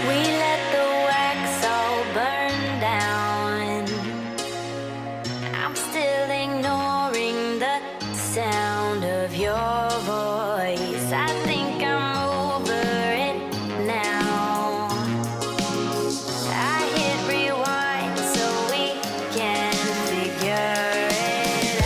We let the wax all burn down. I'm still ignoring the sound of your voice. I think I'm over it now. I hit rewind so we can figure it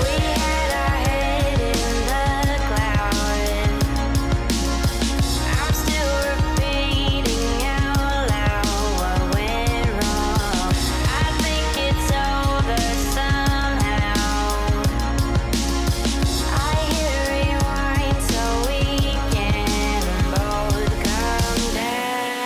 We had our head in the clouds. I'm still repeating out loud what went wrong. I think it's over somehow. I hit rewind so we can both come down.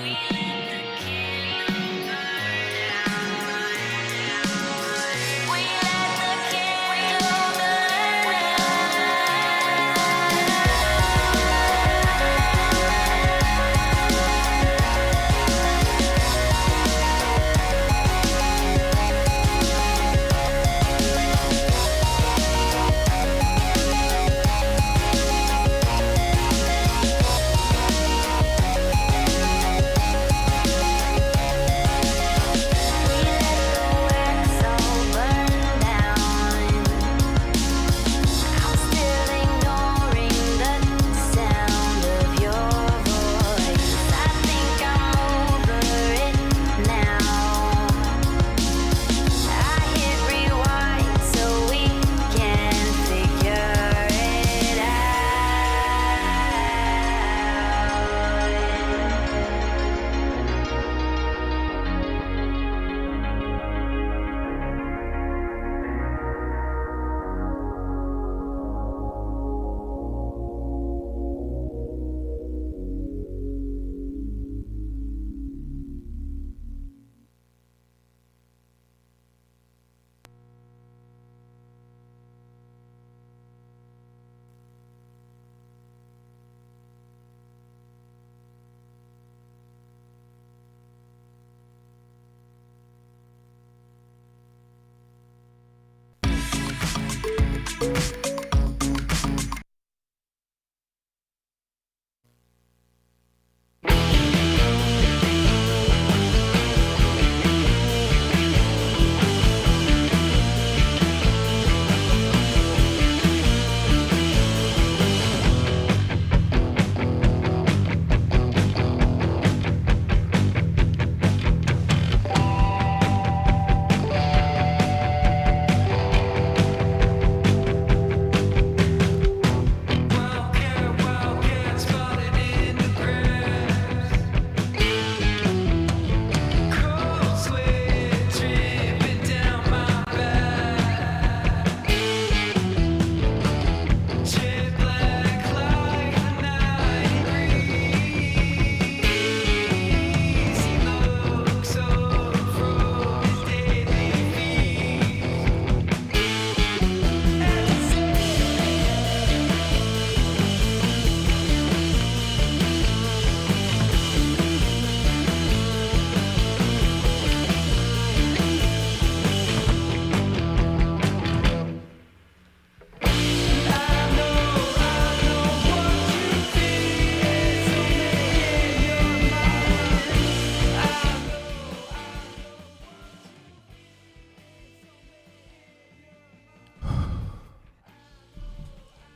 We let the candle burn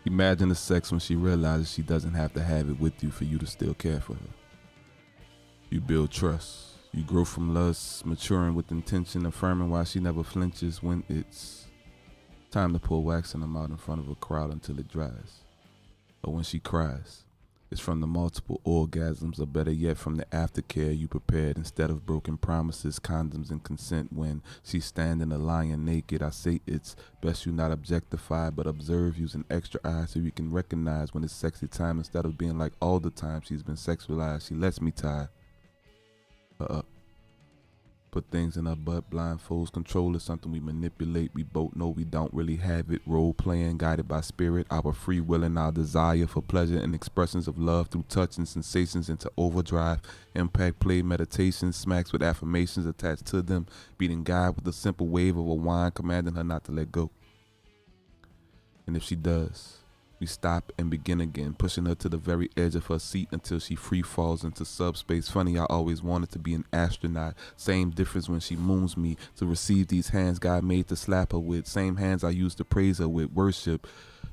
Imagine the sex when she realizes she doesn't have to have it with you for you to still care for her. You build trust. You grow from lust, maturing with intention, affirming why she never flinches when it's time to pour wax in her mouth in front of a crowd until it dries. Or when she cries, It's from the multiple orgasms, or better yet, from the aftercare you prepared instead of broken promises, condoms, and consent. When she's standing a lion naked, I say it's best you not objectify, but observe using extra eyes so you can recognize when it's sexy time instead of being like all the time she's been sexualized. She lets me tie her up. Put things in our butt, blindfolds, control is something we manipulate. We both know we don't really have it. Role playing, guided by spirit, our free will and our desire for pleasure and expressions of love through touch and sensations into overdrive. Impact play meditations, smacks with affirmations attached to them. Beating God with a simple wave of a wand, commanding her not to let go. And if she does, we stop and begin again, pushing her to the very edge of her seat until she free falls into subspace. Funny, I always wanted to be an astronaut. Same difference when she moons me to receive these hands God made to slap her with. Same hands I used to praise her with. Worship,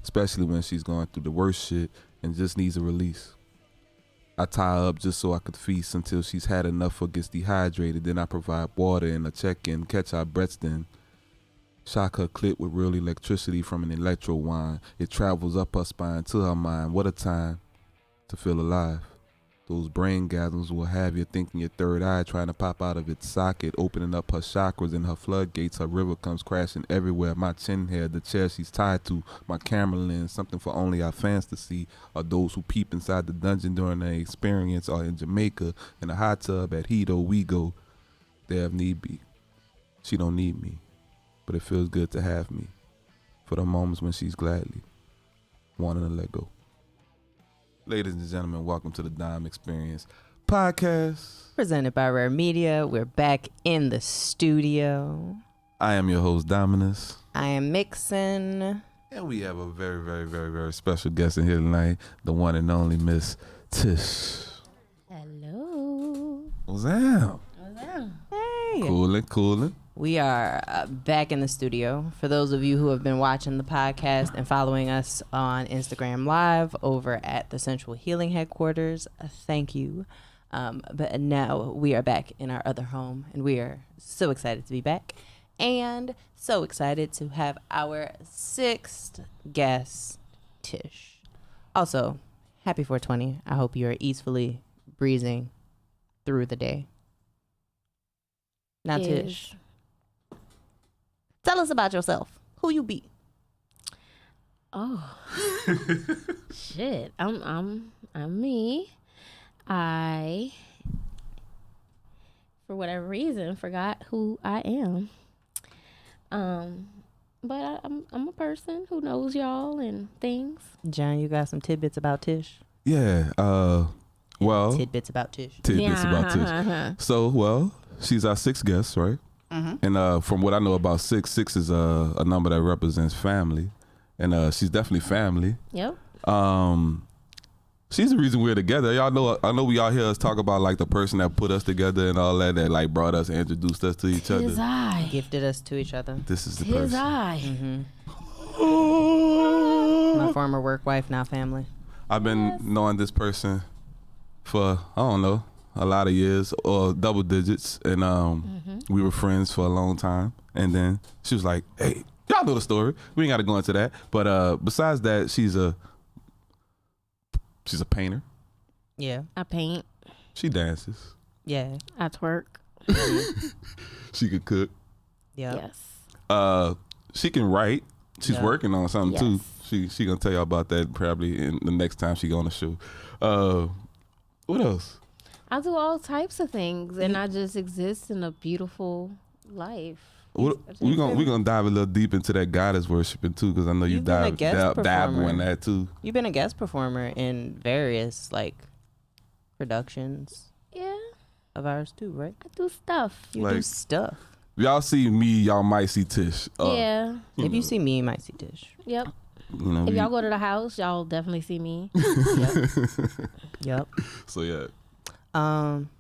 especially when she's going through the worst shit and just needs a release. I tie her up just so I could feast until she's had enough or gets dehydrated. Then I provide water and a check-in, catch our breaths then. Shock her clit with real electricity from an electro wine. It travels up her spine to her mind. What a time to feel alive. Those brain gasms will have you thinking your third eye trying to pop out of its socket, opening up her chakras and her floodgates. Her river comes crashing everywhere. My chin hair, the chair she's tied to, my camera lens, something for only our fans to see, or those who peep inside the dungeon during their experience, or in Jamaica in a hot tub at Hedo we go. There if need be. She don't need me, but it feels good to have me for the moments when she's gladly wanting to let go. Ladies and gentlemen, welcome to the Dime Experience podcast. Presented by R.A.R.E Media. We're back in the studio. I am your host, Dominus. I am Mixin. And we have a very, very, very, very special guest in here tonight, the one and only Miss Tish. Hello. What's up? What's up? Hey. Coolin'. We are back in the studio. For those of you who have been watching the podcast and following us on Instagram Live over at the Central Healing Headquarters, thank you. But now we are back in our other home, and we are so excited to be back and so excited to have our sixth guest, Tish. Also, happy 420. I hope you are easily breezing through the day. Now, Tish, tell us about yourself. Who you be? Oh, shit. I'm me. I, for whatever reason, forgot who I am. But I'm a person who knows y'all and things. John, you got some tidbits about Tish? Yeah. Well, Tidbits about Tish. tidbits about Tish. So, well, she's our sixth guest, right? Mm-hmm. And from what I know about six is a number that represents family, and she's definitely family. Yep. She's the reason we're together. Y'all know. I know we all hear us talk about like the person that put us together and all that like brought us and introduced us to each Tis other. I. Gifted us to each other. This is the Tis person. I. Mm-hmm. My former work wife, now family. I've been knowing this person for I don't know a lot of years or double digits, and we were friends for a long time. And then she was like, "Hey, y'all know the story. We ain't got to go into that." But besides that, she's a painter. Yeah. I paint. She dances. Yeah. I twerk. She could cook. Yeah. Yes. She can write. She's Yeah. working on something too. Yes. She gonna tell y'all about that probably in the next time she go on the show. What else? I do all types of things, and I just exist in a beautiful life. We're gonna dive a little deep into that goddess worshiping too, because I know you You've been a guest dabble in performer. that too. You've been a guest performer in various like productions Yeah, of ours too, right? I do stuff. You do Like- stuff. If y'all see me, y'all might see Tish. Yeah. If you see me, you might see Tish. Yep. You know, If y'all go to the house, y'all definitely see me. Yep. so yeah.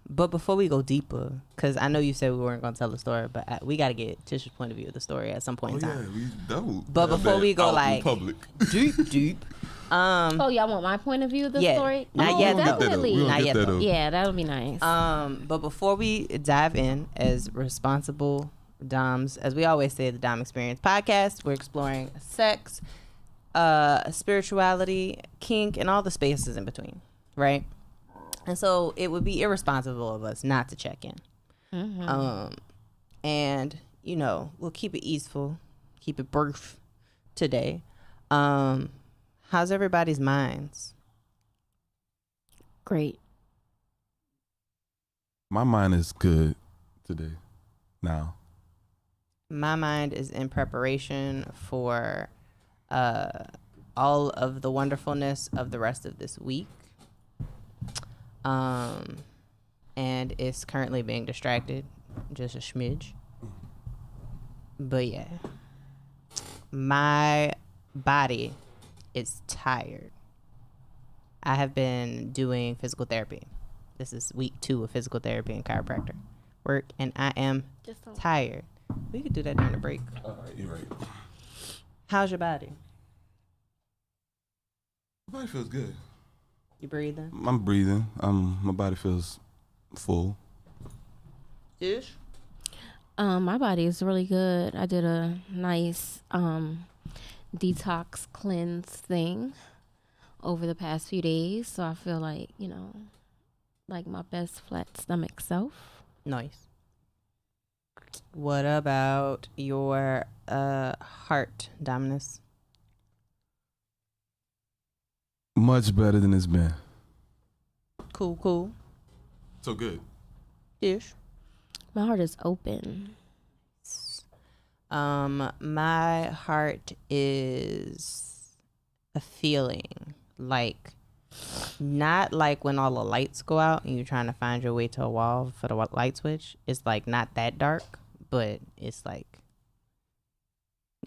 But before we go deeper, because I know you said we weren't going to tell the story, but we got to get Tish's point of view of the story at some point in time. we don't. But have before that we go, out in like, public. deep. Oh, y'all want my point of view of the Yeah. story? Not Oh, yet, though. definitely. We'll Not get yet, that though. up. Yeah, that'll be nice. But before we dive in as responsible Doms, as we always say, the Dom Experience podcast, we're exploring sex, spirituality, kink, and all the spaces in between. right? And so it would be irresponsible of us not to check in. And, you know, we'll keep it easeful, keep it brief today. How's everybody's minds? Great. My mind is good today. Now. My mind is in preparation for all of the wonderfulness of the rest of this week. And it's currently being distracted, just a smidge. But yeah, my body is tired. I have been doing physical therapy. This is week 2 of physical therapy and chiropractor work, and I am tired. We could do that during the break. All right, you're right. How's your body? My body feels good. You breathing? I'm breathing. My body feels full. Ish? My body is really good. I did a nice detox cleanse thing over the past few days, so I feel like, you know, like my best flat stomach self. Nice. What about your heart, Dominus? Much better than it's been. Cool. So good. Ish. My heart is open. My heart is a feeling like, not like when all the lights go out and you're trying to find your way to a wall for the light switch. It's like not that dark, but it's like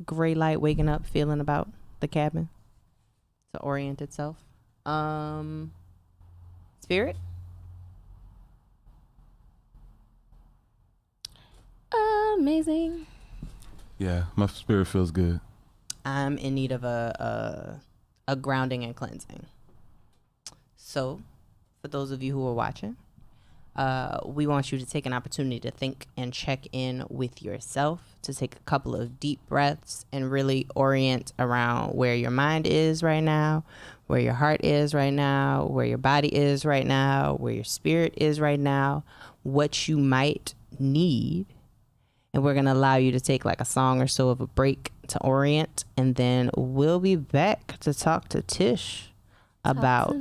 gray light waking up, feeling about the cabin to orient itself. Spirit? Amazing. Yeah, my spirit feels good. I'm in need of a grounding and cleansing. So, for those of you who are watching, we want you to take an opportunity to think and check in with yourself, to take a couple of deep breaths and really orient around where your mind is right now, where your heart is right now, where your body is right now, where your spirit is right now, what you might need. And we're going to allow you to take like a song or so of a break to orient. And then we'll be back to talk to Tish about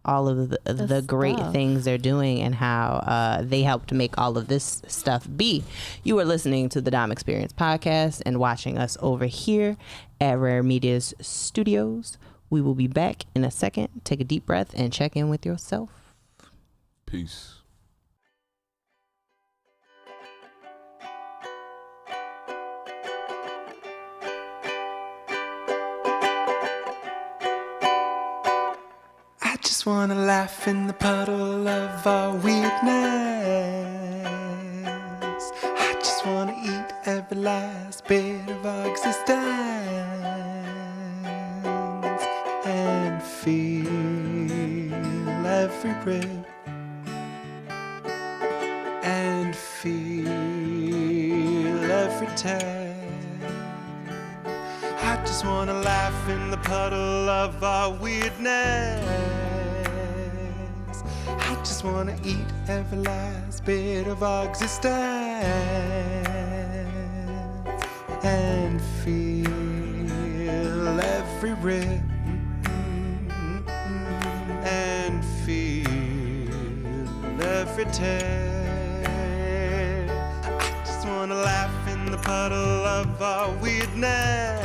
all of the great things they're doing and how they help to make all of this stuff be. You are listening to the Dom Experience podcast and watching us over here at R.A.R.E Media's studios. We will be back in a second. Take a deep breath and check in with yourself. Peace. I just wanna laugh in the puddle of our weirdness. I just wanna eat every last bit of our existence and feel every rib and feel every tear. I just wanna laugh in the puddle of our weirdness. I just wanna eat every last bit of our existence and feel every rib and feel every tear. I just wanna laugh in the puddle of our weirdness.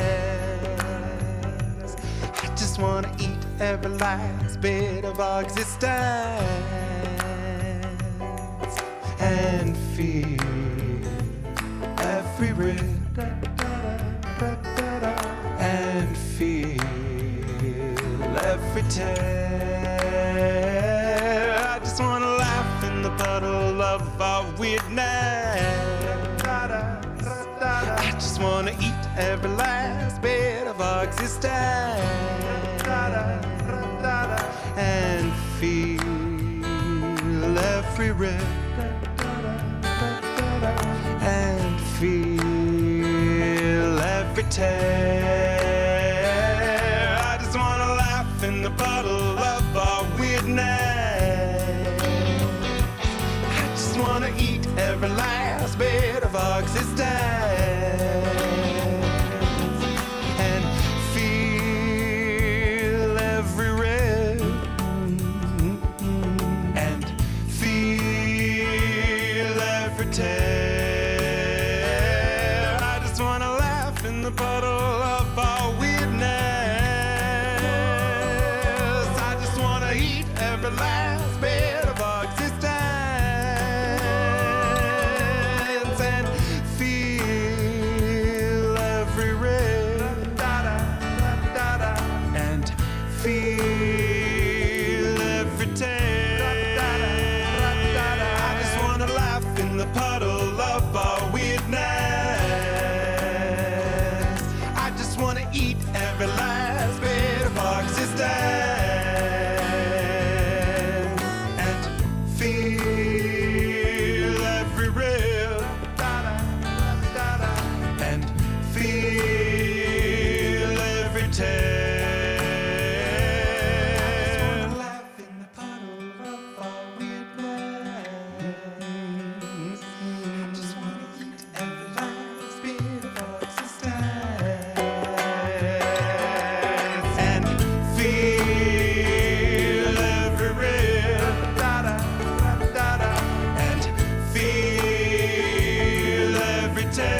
I just wanna eat every last bit of our existence and feel every rib and feel every tear. I just wanna laugh in the puddle of our weirdness. I just wanna eat every last bit of our existence and feel every rib and feel every tear. I just wanna laugh in the puddle of our weirdness. every last bit of our existence and feel every rhythm and feel every tear. I just wanna laugh in the puddle of our weirdness. I just wanna eat every last bit of our existence and feel every rhythm and feel every tear. I just wanna laugh in the puddle of our weirdness. I just wanna eat every last bit of our existence and feel every rhythm and feel every tear. I just wanna laugh in the puddle of our weirdness. I just wanna eat every last bit of our existence and feel every rhythm and feel every tear.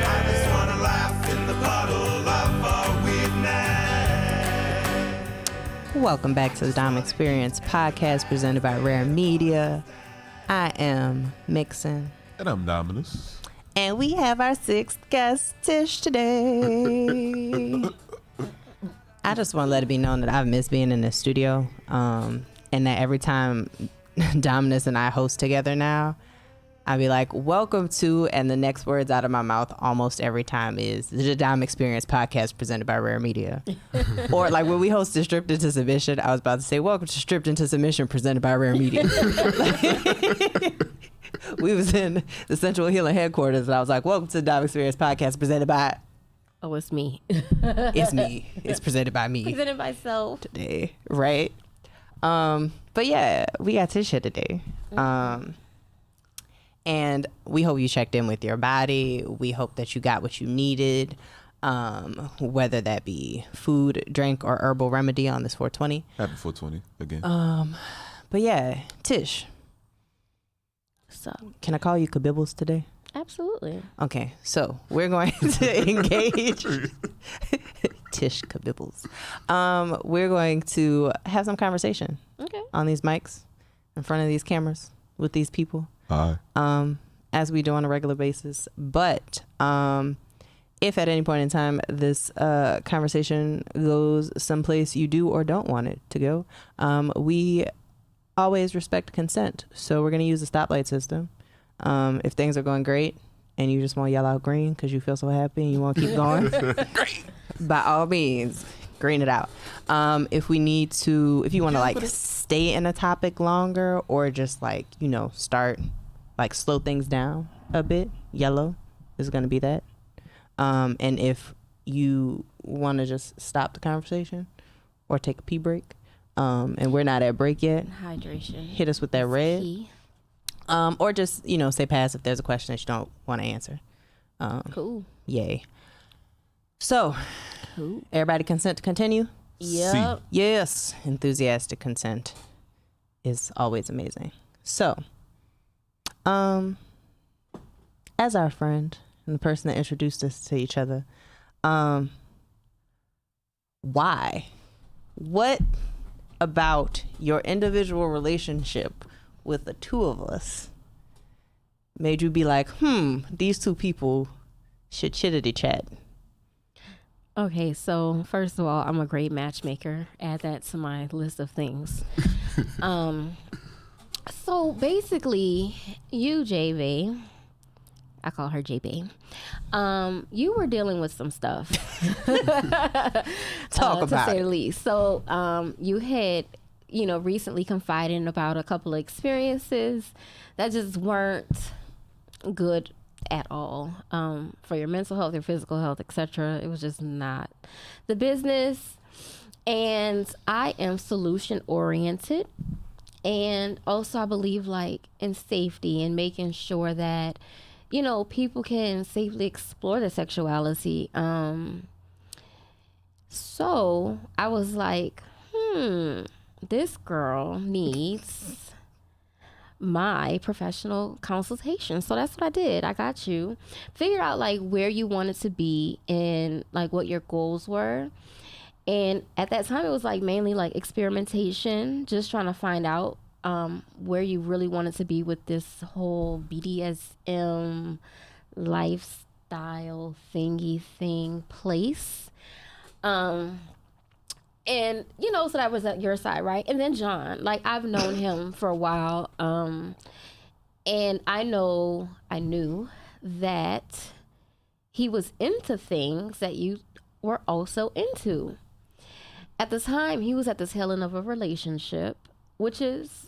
I just wanna laugh in the puddle of our weirdness. Welcome back to the Dom Experience podcast presented by R.A.R.E Media. I am Mixon, And I'm Dominus. and we have our sixth guest, Tish, today. I just want to let it be known that I've missed being in the studio, and that every time Dominus and I host together now, I'll be like, welcome to, and the next words out of my mouth almost every time is the Dom Experience podcast presented by R.A.R.E Media. Or like when we hosted Stripped Into Submission, I was about to say, welcome to Stripped Into Submission presented by R.A.R.E Media. We was in the Central Healing headquarters, and I was like, welcome to the Dom Experience podcast presented by, Oh, it's me. it's me. It's presented by me Presented myself. today, right? But yeah, we got Tish here today. And we hope you checked in with your body. We hope that you got what you needed, whether that be food, drink, or herbal remedy on this 420. Happy 420 again. But yeah, Tish, So, can I call you Kabibbles today? absolutely. Okay, so we're going to engage Tish Kabibbles. We're going to have some conversation Okay. on these mics, in front of these cameras, with these people. Hi. As we do on a regular basis. But if at any point in time this conversation goes someplace you do or don't want it to go, we always respect consent. So we're going to use the stoplight system. If things are going great and you just want to yell out green because you feel so happy and you want to keep going, by all means, green it out. If we need to, if you want to like stay in a topic longer or just like, you know, start like slow things down a bit, yellow is going to be that. And if you want to just stop the conversation or take a pee break, and we're not at break yet, Hydration. hit us with that is red. key. Or just, you know, say pass if there's a question that you don't want to answer. Cool. Yay. So, Cool. everybody consent to continue? Yep. Yes. Enthusiastic consent is always amazing. So, as our friend and the person that introduced us to each other, why? What about your individual relationship with the two of us made you be like, these two people should chittity chat? Okay, so first of all, I'm a great matchmaker. Add that to my list of things. So basically, you, JB, I call her JB, you were dealing with some stuff. Talk about to say it. the least. So you had, you know, recently confided about a couple of experiences that just weren't good at all, for your mental health, your physical health, etc. It was just not the business. And I am solution oriented, And also I believe like in safety and making sure that, you know, people can safely explore their sexuality. So I was like, this girl needs my professional consultation. So that's what I did. I got you. Figure out like where you wanted to be and like what your goals were. And at that time, it was like mainly like experimentation, just trying to find out where you really wanted to be with this whole BDSM lifestyle thingy thing place. And you know, so that was at your side, right? And then John, like I've known him for a while, and I knew that he was into things that you were also into. At the time, he was at the tail end of a relationship, which is,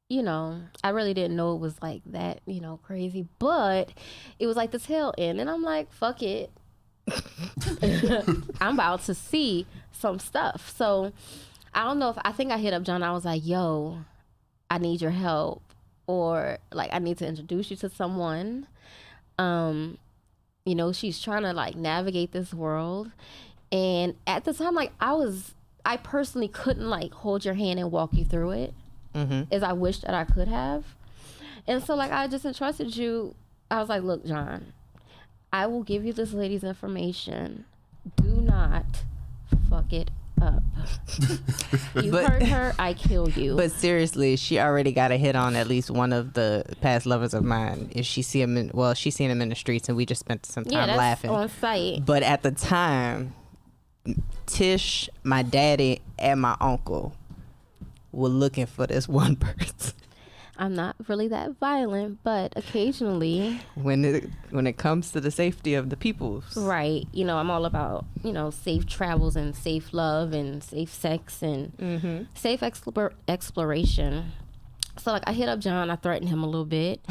you know, I really didn't know it was like that, you know, crazy, but it was like the tail end, and I'm like, fuck it. I'm about to see some stuff. So I don't know I think I hit up John. I was like, yo, I need your help, or like I need to introduce you to someone. You know, she's trying to like navigate this world. And at the time, like I personally couldn't like hold your hand and walk you through it as I wished that I could have. And so like I just entrusted you. I was like, look, John, I will give you this lady's information. Do not fuck it up. You hurt her, I kill you. But seriously, she already got a hit on at least one of the past lovers of mine. If she see him she's seen him in the streets, and we just spent some time that's laughing on site. But at the time, Tish, my daddy, and my uncle were looking for this one person. I'm not really that violent, but occasionally when it comes to the safety of the peoples, right, you know, I'm all about, you know, safe travels and safe love and safe sex and safe exploration. So like I hit up John, I threatened him a little bit,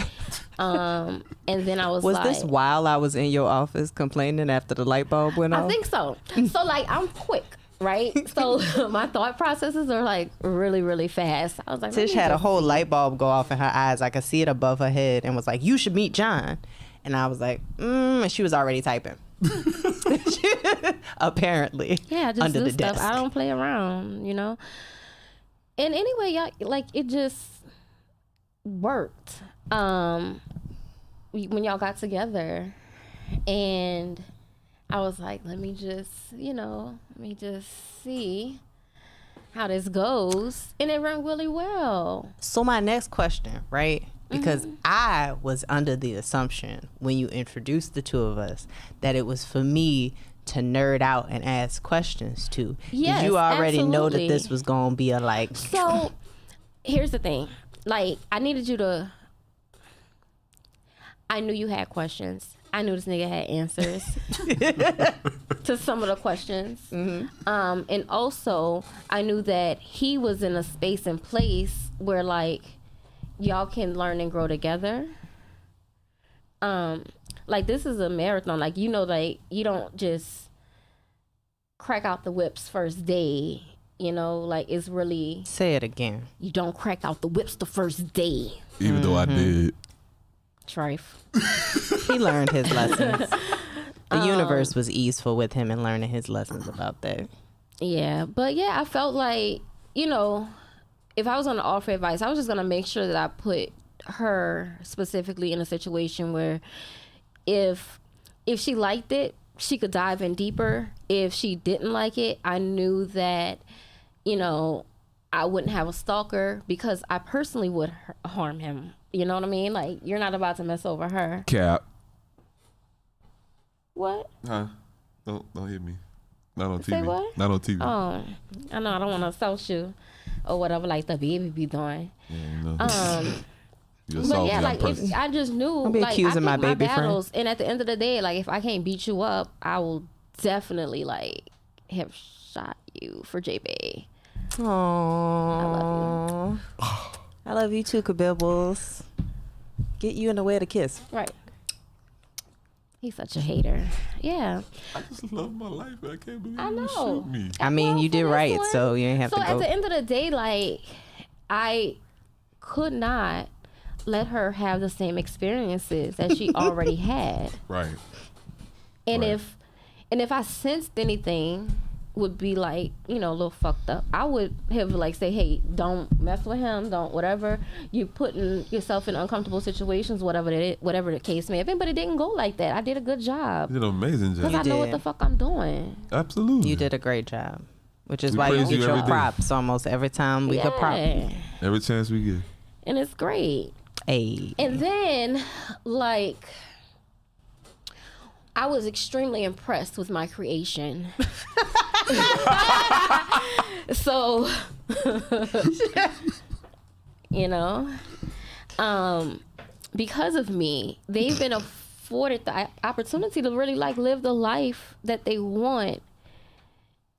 and then I was like, this while I was in your office complaining after the light bulb went off? I think so. So like I'm quick, right? So my thought processes are like really, really fast. I was like, Tish had a whole light bulb go off in her eyes. I could see it above her head, and was like, you should meet John. And I was like, and she was already typing. Apparently. Yeah, I just under do the stuff. desk. I don't play around, you know? And anyway, y'all, like it just worked. When y'all got together, and I was like, let me just see how this goes. And it went really well. So my next question, right? Because I was under the assumption when you introduced the two of us that it was for me to nerd out and ask questions to. Yes, did you already know that absolutely. this was going to be a like... So here's the thing. Like, I needed you to... I knew you had questions. I knew this nigga had answers to some of the questions. And also, I knew that he was in a space and place where, like, y'all can learn and grow together. Like, this is a marathon. Like, you know, like, you don't just crack out the whips first day. You know, like, it's really... Say it again. You don't crack out the whips the first day. Even though I did. Trife. He learned his lessons. The universe was easeful with him in learning his lessons about that. Yeah, but yeah, I felt like, you know, if I was going to offer advice, I was just going to make sure that I put her specifically in a situation where if she liked it, she could dive in deeper. If she didn't like it, I knew that, you know, I wouldn't have a stalker because I personally would harm him. You know what I mean? Like, you're not about to mess over her. Cap. What? Huh? Don't hit me. Not on TV. Say what? Not on TV. Oh, I know. I don't want to assault you or whatever, like the baby be doing. Yeah, no. You But assault yeah, me on like purpose. I just knew, Don't be like accusing I my pick my baby friend. battles, and at the end of the day, like if I can't beat you up, I will definitely like have shot you for JB. Aww. I love you too, Kabibbles. Get you in the way to kiss. Right. He's such a hater. Yeah. I just love my life. I can't believe I you know. shoot me. I mean, Well, you for did this right, one- so you ain't have So to at go. the end of the day, like I could not let her have the same experiences that she already had. Right. And Right. if I sensed anything would be like, you know, a little fucked up, I would have like say, hey, don't mess with him, don't whatever. You're putting yourself in uncomfortable situations, whatever the case may have been. But it didn't go like that. I did a good job You did an amazing because job. I know what did. the fuck I'm doing. Absolutely. You did a great job, which is We why you praise get you your every day. props almost every time we get prop. Every chance we get. And it's great. Hey. And then, like, I was extremely impressed with my creation. So, you know, because of me, they've been afforded the opportunity to really like live the life that they want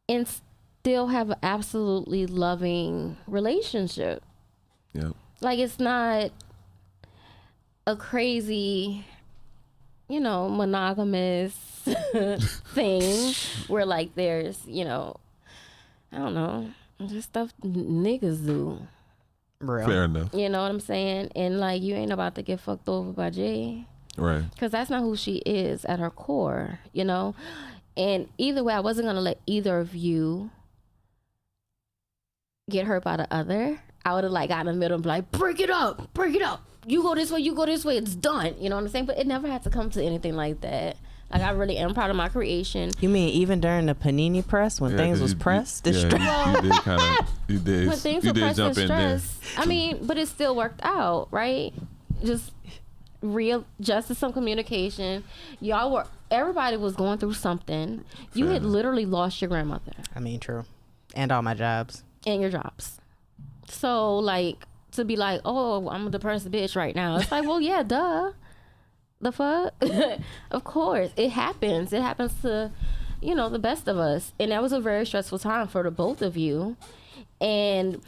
and still have an absolutely loving relationship. Yep. Like, it's not a crazy, you know, monogamous thing where like there's, you know, I don't know, just stuff niggas do. Real. Fair enough. You know what I'm saying? And like, you ain't about to get fucked over by Jay, Right. because that's not who she is at her core, you know? And either way, I wasn't going to let either of you get hurt by the other. I would have like got in the middle and be like, break it up. You go this way, it's done. You know what I'm saying? But it never had to come to anything like that. Like, I really am proud of my creation. You mean even during the panini press when Yeah, things 'cause was you- pressed? you the did kind of, you did, When things you were did pressed and jump in there. stressed, I mean, but it still worked out, right? Just real justice, some communication. Everybody was going through something. You Fair had enough. literally lost your grandmother I mean, true. And all my jobs. and your jobs. So, like, to be like, oh, I'm a depressed bitch right now. It's like, well, yeah, duh. The fuck? Of course. It happens. It happens to, you know, the best of us. And that was a very stressful time for the both of you. And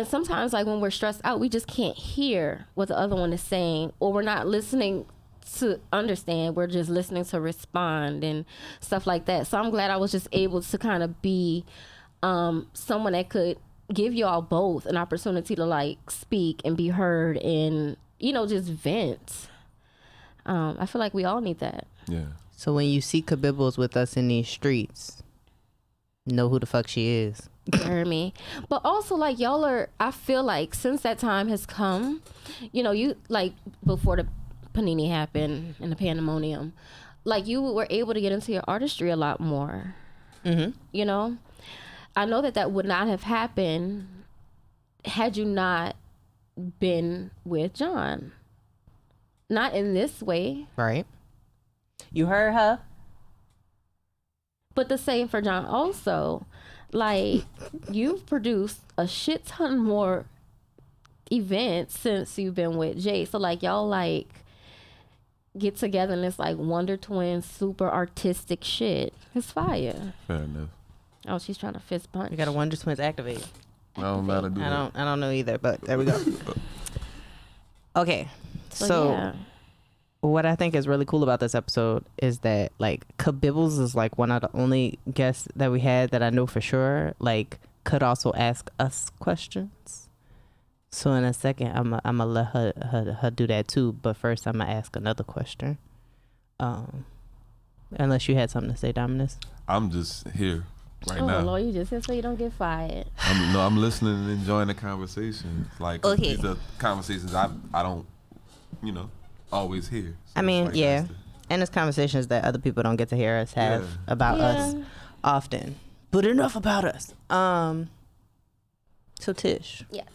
sometimes, like, when we're stressed out, we just can't hear what the other one is saying, or we're not listening to understand. We're just listening to respond and stuff like that. So I'm glad I was just able to kind of be someone that could give y'all both an opportunity to like speak and be heard and, you know, just vent. I feel like we all need that. Yeah. So when you see Kabibbles with us in these streets, know who the fuck she is. You hear me? But also, like, y'all are, I feel like since that time has come, you know, you like before the panini happened and the pandemonium, like, you were able to get into your artistry a lot more. Mm-hmm. You know, I know that would not have happened had you not been with John. Not in this way, Right. You heard her? but the same for John also. Like, you've produced a shit ton more events since you've been with Jay. So like, y'all like get together and it's like Wonder Twins, super artistic shit. It's fire. Fair enough. Oh, she's trying to fist punch. We got a Wonder Twins activate. I don't know how to do that. I don't know either, but there we go. Okay. So, So yeah. what I think is really cool about this episode is that like Kabibbles is like one of the only guests that we had that I know for sure like could also ask us questions. So in a second, I'm gonna let her do that too. But first, I'm gonna ask another question. Unless you had something to say, Dominus. I'm just here right Oh now. Lord, you just said so you don't get fired. I'm listening and enjoying the conversation. Like, Okay. these are conversations I don't, you know, always hear. So I mean, it's like yeah. nice to- And it's conversations that other people don't get to hear us have Yeah. about us Yeah. often. But enough about us. So Tish, Yes.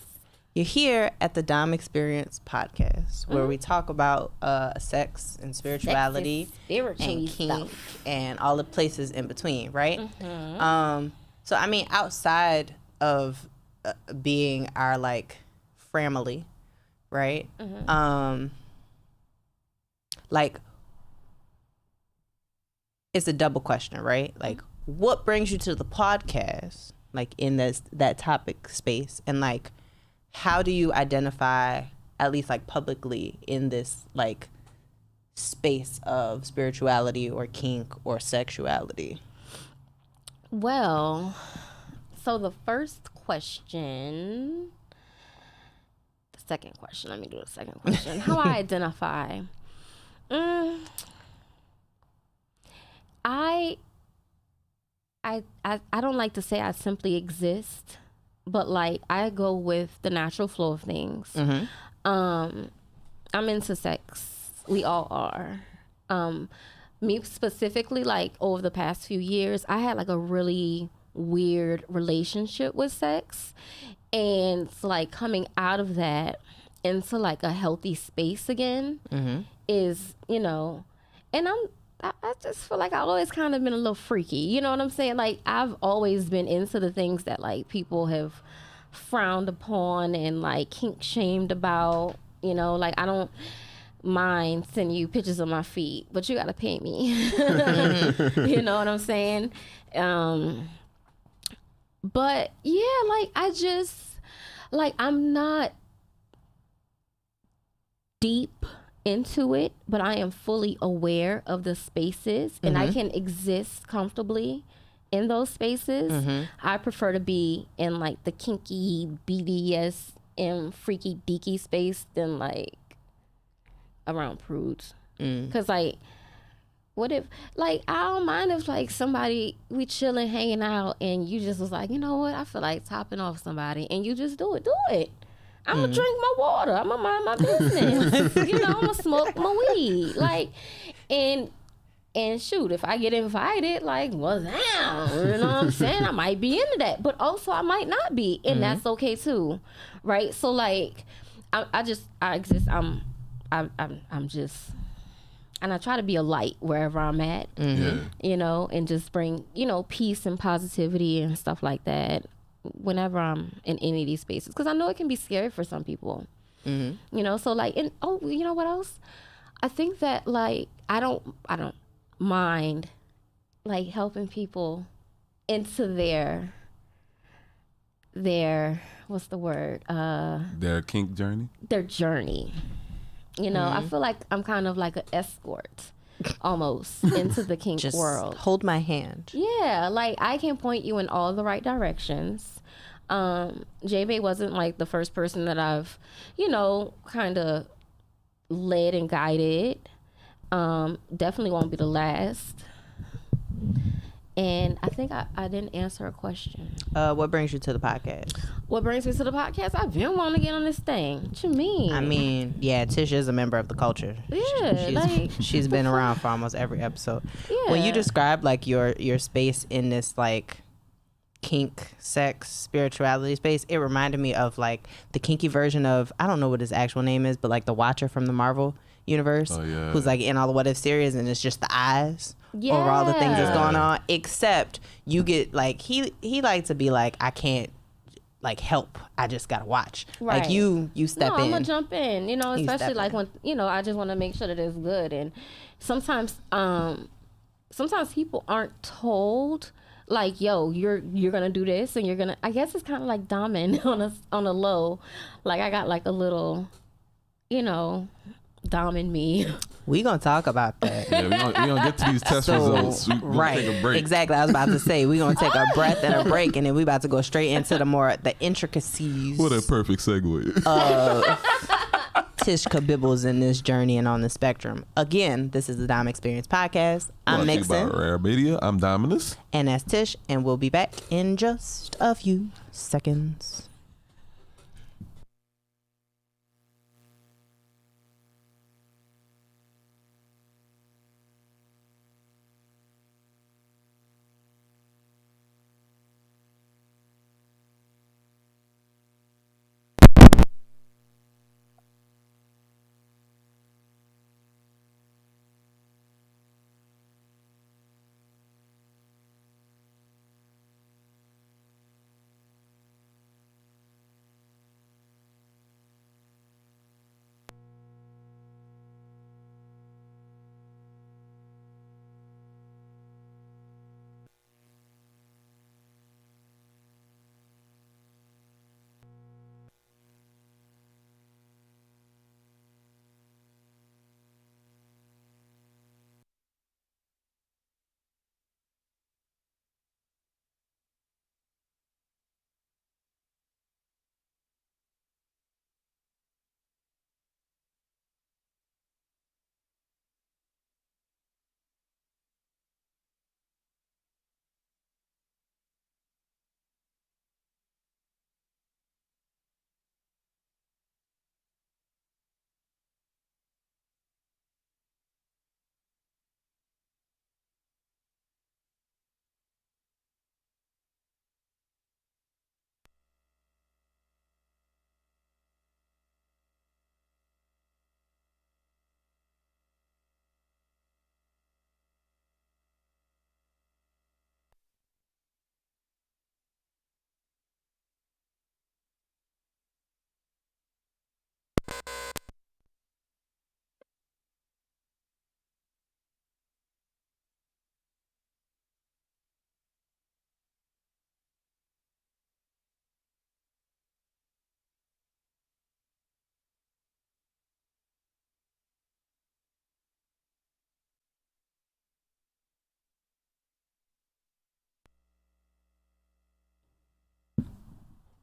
you're here at the Dom Experience podcast where Mm-hmm. we talk about sex and spirituality Spiritual and kink stuff. and all the places in between, right? Mm-hmm. So I mean, outside of being our like family, right? Mm-hmm. Like it's a double question, right? Like, what brings you to the podcast, like in that topic space, and like, how do you identify, at least like publicly, in this like space of spirituality or kink or sexuality? Well, so the first question, second question. Let me do the second question. How I identify. I don't like to say I simply exist, but like I go with the natural flow of things. I'm into sex. We all are. Me specifically, like over the past few years, I had like a really weird relationship with sex, and so, like coming out of that into like a healthy space again is, you know, and I just feel like I've always kind of been a little freaky. You know what I'm saying? Like I've always been into the things that like people have frowned upon and like kink shamed about. You know, like I don't mind sending you pictures of my feet, but you gotta pay me. You know what I'm saying? But yeah, like I just like I'm not deep into it, but I am fully aware of the spaces and I can exist comfortably in those spaces. I prefer to be in like the kinky BDSM freaky deaky space than like around prudes. Cause like what if like I don't mind if like somebody we chilling hanging out and you just was like, you know what, I feel like topping off somebody, and you just do it. I'm gonna drink my water. I'm gonna mind my business. You know, I'm gonna smoke my weed. Like, and shoot, if I get invited, like, well, damn, you know what I'm saying? I might be into that, but also I might not be, and that's okay too, right? So like, I exist. I'm just, and I try to be a light wherever I'm at, you know, and just bring, you know, peace and positivity and stuff like that whenever I'm in any of these spaces, because I know it can be scary for some people, you know. So like, and you know what else? I think that like I don't mind like helping people into their what's the word? Their kink journey. Their journey. You know, I feel like I'm kind of like an escort almost into the kink Just world. hold my hand. Yeah, like I can point you in all the right directions. J-Bay wasn't like the first person that I've, you know, kind of led and guided. Definitely won't be the last. And I think I didn't answer a question. What brings you to the podcast? What brings me to the podcast? I've been wanting to get on this thing. What you mean? I mean, yeah, Tish is a member of the culture. Yeah, she's been around for almost every episode. Yeah. When you describe like your space in this like kink, sex, spirituality space, it reminded me of like the kinky version of, I don't know what his actual name is, but like the Watcher from the Marvel universe, who's like in all the What If series, and it's just the eyes over all the things that's going on. Except you get like he likes to be like, I can't like help, I just gotta watch. Right. Like you step in. I'm gonna jump in, you know, especially like in. when, you know, I just want to make sure that it's good. And sometimes people aren't told like, yo, you're gonna do this, and you're gonna, I guess it's kind of like doming on a low. Like I got like a little, you know, dom in me. We gonna talk about that. Yeah, we gonna get to these test results. We gonna take a break. Exactly. I was about to say we gonna take a breath and a break, and then we about to go straight into the intricacies. What a perfect segue. Tish Kabibbles in this journey and on the spectrum. Again, this is the Dom Experience Podcast. I'm Mixin. R.A.R.E Media. I'm Dominus. And that's Tish, and we'll be back in just a few seconds.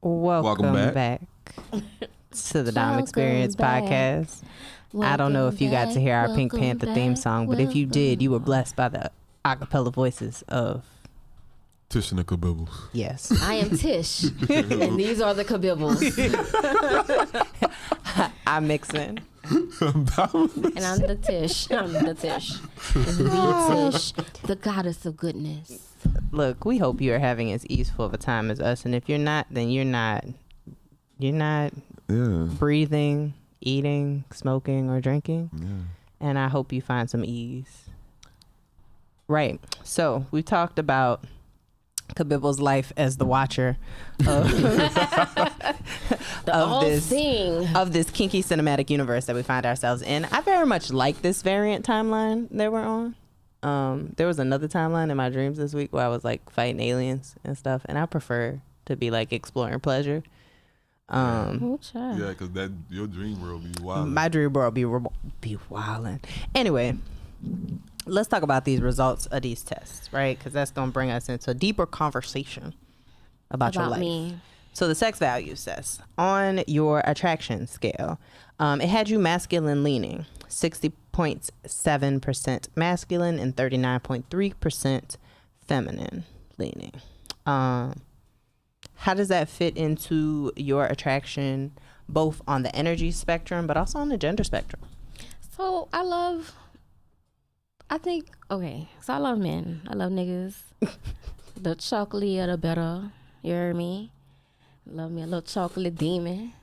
Welcome back. To the Dom Experience back. podcast. I don't know if you got to hear our Pink Panther theme song, but if you did, you were blessed by the acapella voices of Tish and the Kabibbles. yes. I am Tish, and these are the Kabibbles, I'm mixing. and I'm the Tish. The Tish, the goddess of goodness. Look, we hope you are having as easeful of a time as us, and if you're not, then you're not Yeah. breathing, eating, smoking, or drinking. Yeah. And I hope you find some ease. Right. So we talked about Kabibbles' life as the watcher of, of this kinky cinematic universe that we find ourselves in. I very much like this variant timeline that we're on. There was another timeline in my dreams this week where I was like fighting aliens and stuff, and I prefer to be like exploring pleasure. Yeah, because that your dream world be wild. My dream world be wildin'. Anyway, let's talk about these results of these tests, right? Because that's gonna bring us into a deeper conversation about your life. Me. So the sex value test on your attraction scale, it had you masculine leaning, 60.7% masculine and 39.3% feminine leaning. How does that fit into your attraction, both on the energy spectrum, but also on the gender spectrum? So I love men. I love niggas. The chocolate the better. You hear me? Love me a little chocolate demon.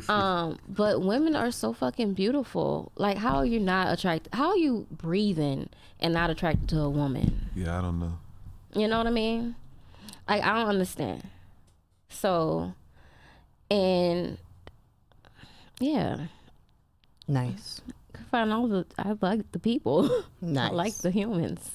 But women are so fucking beautiful. Like, how are you not attracted? How are you breathing and not attracted to a woman? Yeah, I don't know. You know what I mean? Like, I don't understand. So, and yeah. Nice. I like the people. Nice. I like the humans.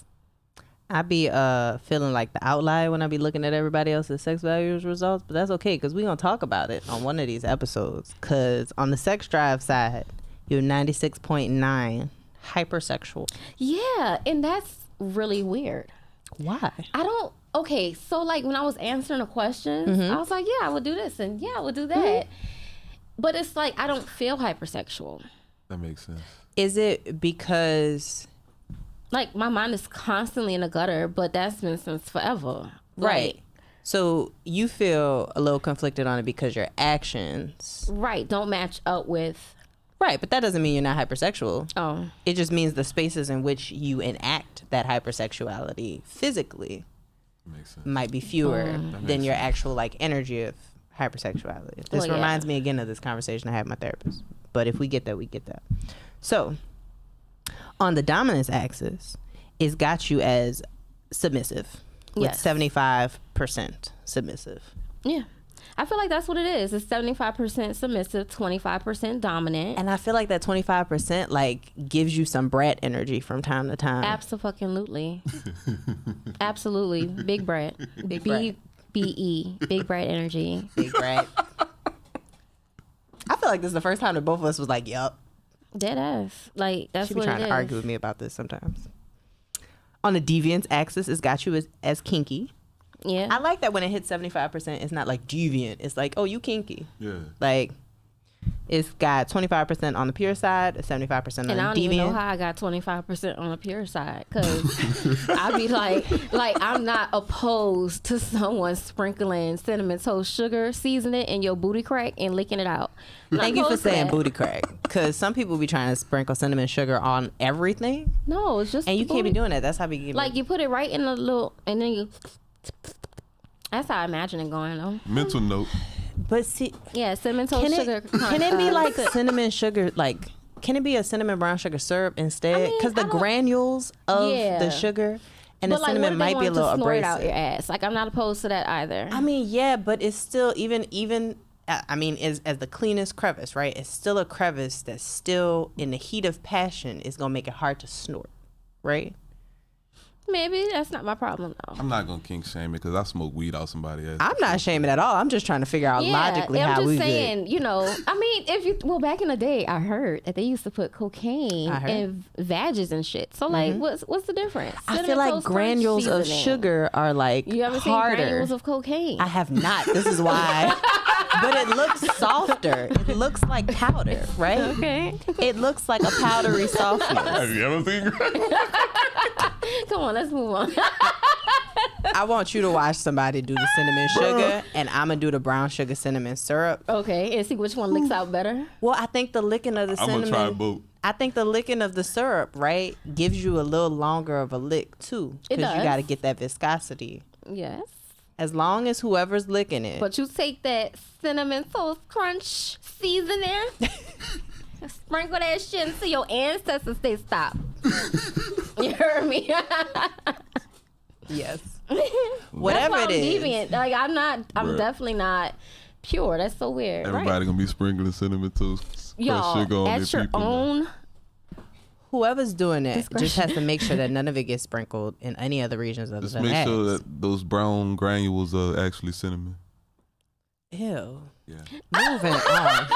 I be feeling like the outlier when I be looking at everybody else's sex values results, but that's okay because we gonna talk about it on one of these episodes. Because on the sex drive side, you're 96.9 hypersexual. Yeah, and that's really weird. Why? Okay, so like when I was answering the questions, I was like, yeah, I would do this and yeah, I would do that. But it's like I don't feel hypersexual. That makes sense. Is it because like my mind is constantly in the gutter, but that's been since forever. right? Like, So you feel a little conflicted on it because your actions right, don't match up with. right, but that doesn't mean you're not hypersexual. Oh, It just means the spaces in which you enact that hypersexuality physically Makes sense. might be fewer makes than your actual like energy of hypersexuality. This Well, yeah. reminds me again of this conversation I had with my therapist. But if we get that, we get that. So on the dominance axis, it's got you as submissive with Yes. 75% submissive. yeah. I feel like that's what it is. It's 75% submissive, 25% dominant. And I feel like that 25% like gives you some brat energy from time to time. Absolutely. Absolutely. Big brat. Big brat. BE. Big brat energy. Big brat. I feel like this is the first time that both of us was like, yup. Dead ass. Like, that's She be what trying it to is. argue with me about this sometimes. On the deviance axis, it's got you as kinky. Yeah. I like that when it hits 75%, it's not like deviant. It's like, oh, you kinky. Yeah. Like, it's got 25% on the pure side, 75% on and the I don't deviant. even know how I got 25% on the pure side, because I be like I'm not opposed to someone sprinkling cinnamon toast sugar, seasoning it in your booty crack and licking it out. I'm not Thank you for opposed to saying that. booty crack, because some people be trying to sprinkle cinnamon sugar on everything, No, it's just and you the can't be booty. doing that. That's how we get Like, you put it right in the little, and then you. That's how I imagine it going though. Mental note. But see, Yeah, cinnamon toast sugar. can it be like cinnamon sugar? Like, can it be a cinnamon brown sugar syrup instead? I mean, Because the I don't- granules of Yeah. the sugar and But the like, what cinnamon if they might be a wanted little to snort it out abrasive. your ass? Like, I'm not opposed to that either. I mean, yeah, but it's still even. I mean, as the cleanest crevice, right? It's still a crevice that's still in the heat of passion is gonna make it hard to snort, right? Maybe that's not my problem though. I'm not gonna kink shame it because I smoke weed out somebody else. I'm not shaming at all. I'm just trying to figure out logically I'm how just we saying, you know, I mean, back in the day, I heard that they used to put cocaine in vages and shit. So like, what's the difference? I feel like granules of sugar are like You ever harder. seen granules of cocaine? I have not. This is why. But it looks softer. It looks like powder, right? Okay. It looks like a powdery softness. Have you ever seen? Come on, let's move on. I want you to watch somebody do the cinnamon sugar, and I'm gonna do the brown sugar cinnamon syrup. Okay, and see which one licks out better. Well, I think the licking of the I'm cinnamon. gonna try both. I think the licking of the syrup, right, gives you a little longer of a lick too, It because you does. got to get that viscosity. Yes. As long as whoever's licking it. But you take that cinnamon toast crunch seasoning, sprinkle that shit until your ancestors say stop. You heard me? Yes. That's Whatever why it I'm is. deviant. Like I'm Right. definitely not pure. That's so weird. Everybody right? gonna be sprinkling cinnamon toast, crushed Y'all, sugar on at their your people. own. Whoever's doing it just Discretion. has to make sure that none of it gets sprinkled in any other regions other Just than make sure eggs. that those brown granules are actually cinnamon. Ew. Yeah. Moving on.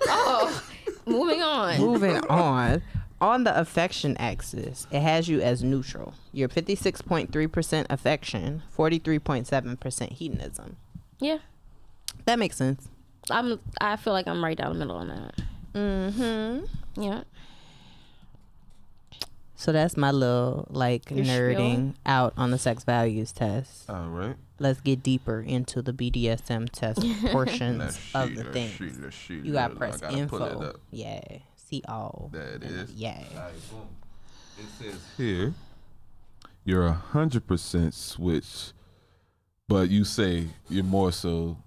Oh, moving on. Moving on. On the affection axis, it has you as neutral. You're 56.3% affection, 43.7% hedonism. Yeah, That makes sense. I feel like I'm right down the middle on that. Mm-hmm. Yeah. So that's my little like Your nerding out on the sex values test. All right. Let's get deeper into the BDSM test portions of the thing. You got to press info. Yeah. See all. There it is. Yeah. It says here, you're 100% switch, but you say you're more so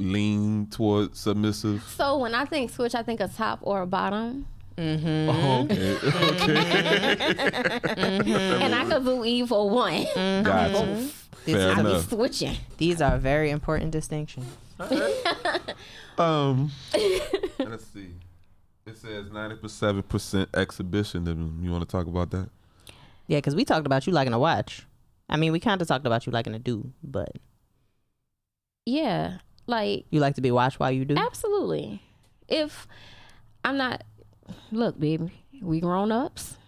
lean toward submissive. So when I think switch, I think a top or a bottom. Mm-hmm. Oh, okay. And I could do either one. Gotcha. Fair I be enough. switching. These are very important distinctions. Let's see. It says 97% exhibitionism. You want to talk about that? Yeah, because we talked about you liking to watch. I mean, we kind of talked about you liking to do, but Yeah, like you like to be watched while you do. absolutely. If I'm not, look, baby, we grown ups.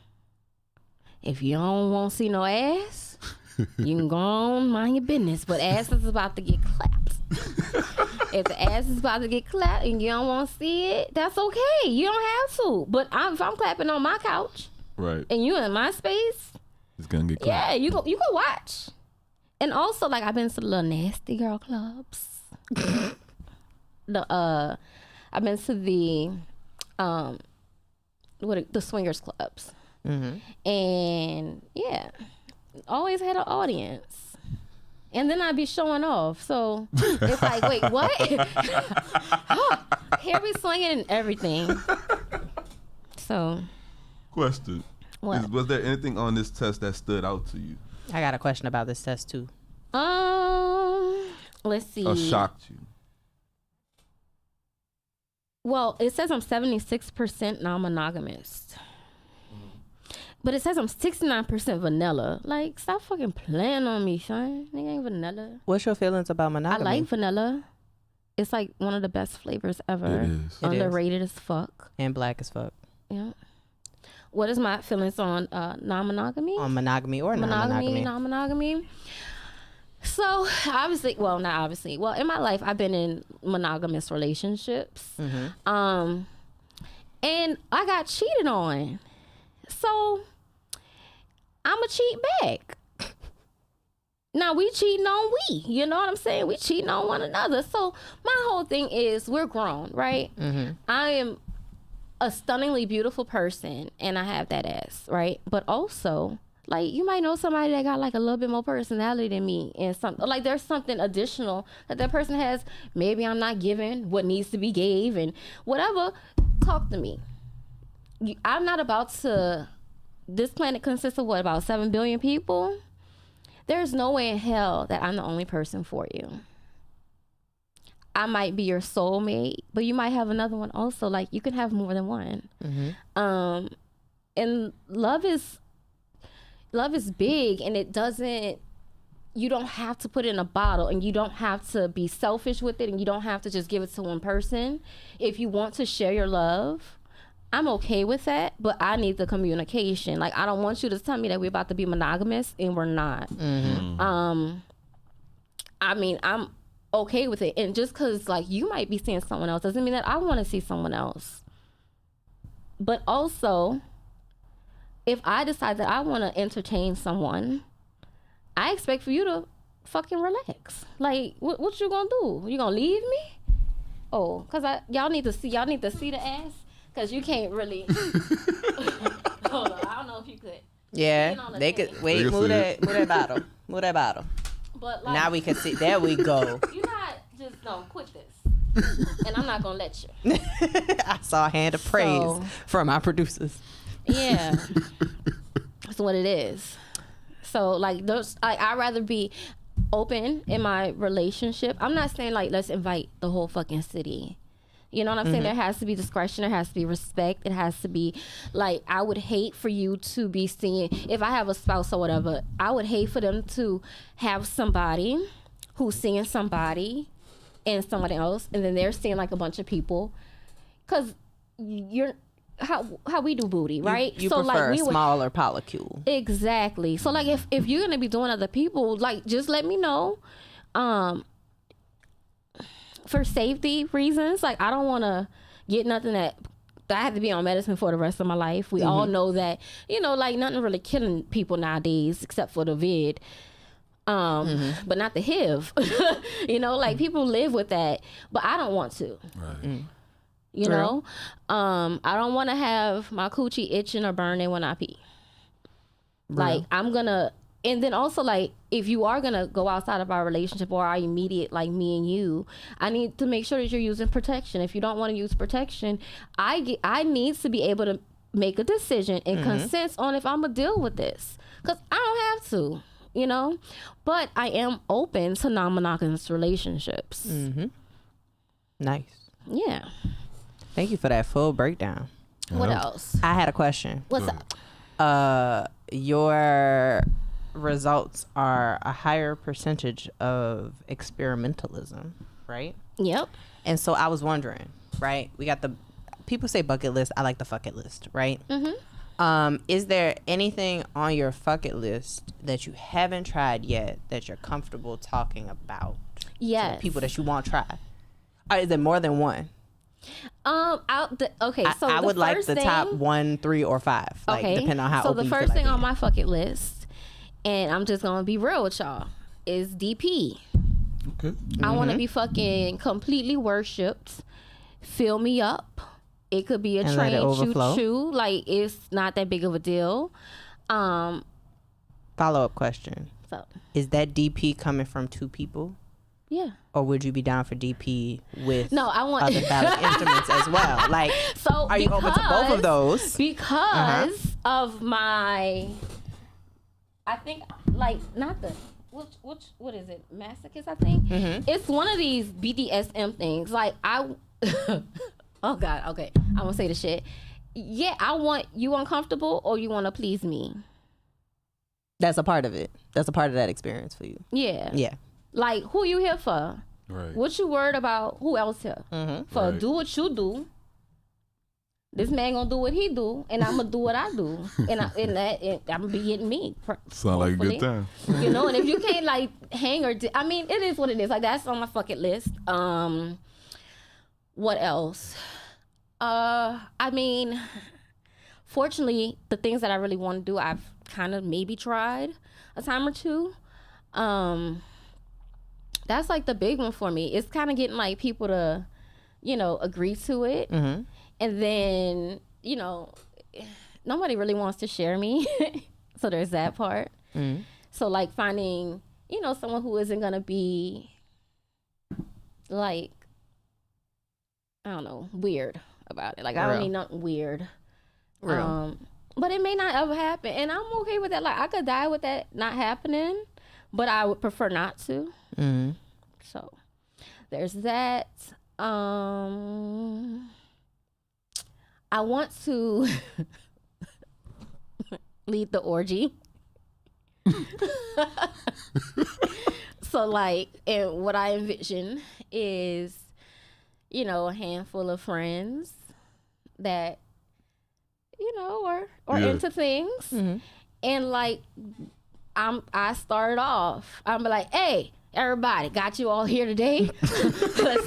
If you don't want to see no ass, you can go on mind your business. But ass is about to get clapped. If the ass is about to get clapped and you don't want to see it, that's okay. You don't have to. But if I'm clapping on my couch Right. and you in my space, It's going to get clapped. yeah, you go watch. And also, like, I've been to the little nasty girl clubs. I've been to the the swingers clubs. Mm-hmm. And yeah, always had an audience. And then I'd be showing off. So it's like, wait, what? Here we swinging and everything. So Question. What? Was there anything on this test that stood out to you I got a question about this test too. let's see. or shocked you? Well, it says I'm 76% non-monogamous. But it says I'm 69% vanilla. Like, stop fucking playing on me, son. Nigga ain't vanilla. What's your feelings about monogamy? I like vanilla. It's like one of the best flavors ever. It is. It is. Underrated as fuck. And black as fuck. Yeah. What is my feelings on non-monogamy? On monogamy or Monogamy, non-monogamy. non-monogamy. So obviously, well, not obviously. Well, in my life, I've been in monogamous relationships. Mm-hmm. And I got cheated on. So I'ma cheat back. Now we cheating on you know what I'm saying? We cheating on one another. So my whole thing is we're grown, right? Mm-hmm. I am a stunningly beautiful person and I have that ass, right? But also, like, you might know somebody that got like a little bit more personality than me and something like there's something additional that person has. Maybe I'm not giving what needs to be gave and whatever. Talk to me. I'm not about to. This planet consists of what, about 7 billion people? There's no way in hell that I'm the only person for you. I might be your soulmate, but you might have another one also. Like, you can have more than one. Mm-hmm. And love is, love is big, and it doesn't. You don't have to put it in a bottle, and you don't have to be selfish with it, and you don't have to just give it to one person. If you want to share your love, I'm okay with that, but I need the communication. Like, I don't want you to tell me that we're about to be monogamous and we're not. I mean, I'm okay with it. And just because, like, you might be seeing someone else doesn't mean that I want to see someone else. But also, if I decide that I want to entertain someone, I expect for you to fucking relax. Like, what you gonna do? You gonna leave me? Oh, cause y'all need to see the ass, cause you can't really. Hold on, I don't know if you could. Yeah, Lean on the they thing. could wait. They can Move see that, move that bottle. Move that bottle. But like, Now we can see. There we go. you not just don't quit this, and I'm not gonna let you. I saw a hand of praise So- from our producers. Yeah, that's what it is. So like those, I'd rather be open in my relationship. I'm not saying like let's invite the whole fucking city. You know what I'm saying? There has to be discretion. There has to be respect. It has to be like, I would hate for you to be seeing, if I have a spouse or whatever, I would hate for them to have somebody who's seeing somebody and someone else, and then they're seeing like a bunch of people. Cause you're how we do booty, right? You so prefer like a smaller polycule. Exactly. So like if you're gonna be doing other people, like just let me know. For safety reasons, like I don't want to get nothing that I have to be on medicine for the rest of my life. We all know that, you know, like nothing really killing people nowadays except for the vid. But not the HIV. You know, like people live with that, but I don't want to. Right. You know, I don't want to have my coochie itching or burning when I pee. Like I'm gonna, and then also like if you are gonna go outside of our relationship or our immediate, like me and you, I need to make sure that you're using protection. If you don't want to use protection, I need to be able to make a decision and consent on if I'm gonna deal with this, because I don't have to, you know. But I am open to non-monogamous relationships. Nice. Yeah. Thank you for that full breakdown. What else? I had a question. What's up? Your results are a higher percentage of experimentalism, right? Yep. And so I was wondering, right? We got the people say bucket list. I like the fuck it list, right? Is there anything on your fuck it list that you haven't tried yet that you're comfortable talking about? Yes. To the people that you want to try. Or is it more than one? Okay, so I the would like first the thing, top 1, 3, or 5. Like, okay, depending on how so open the you feel first like thing on being. my bucket list, and I'm just gonna be real with y'all, is DP. Okay. I want to be fucking completely worshipped. Fill me up. It could be a And let it train choo overflow. choo. Like it's not that big of a deal. Follow-up question. So Is that DP coming from 2 people? yeah. Or would you be down for DP with No, I want other phallic instruments as well? Like, So are you open to both of those? Because of my, I think like not the what is it, masochist? I think it's one of these BDSM things. Like I, oh God, okay, I'm gonna say the shit. Yeah, I want you uncomfortable, or you want to please me. That's a part of it. That's a part of that experience for you. Yeah, Yeah. Like who you here for? Right. What you worried about? Who else here? For Right. do what you do. This man gonna do what he do, and I'm gonna do what I do, and I'm gonna be getting me. Sound like a good hopefully. time. You know, and if you can't like hang or, I mean, it is what it is. Like that's on my fucking list. What else? I mean, fortunately, the things that I really want to do, I've kind of maybe tried a time or two. That's like the big one for me. It's kind of getting like people to, you know, agree to it. And then, you know, nobody really wants to share me. So there's that part. So like finding, you know, someone who isn't going to be like, I don't know, weird about it. Like I don't need nothing weird. But it may not ever happen. And I'm okay with that. Like I could die with that not happening, but I would prefer not to. So there's that. I want to lead the orgy. So like, and what I envision is, you know, a handful of friends that, you know, are Yeah. into things, and like, I started off. I'm like, hey, everybody, got you all here today. let's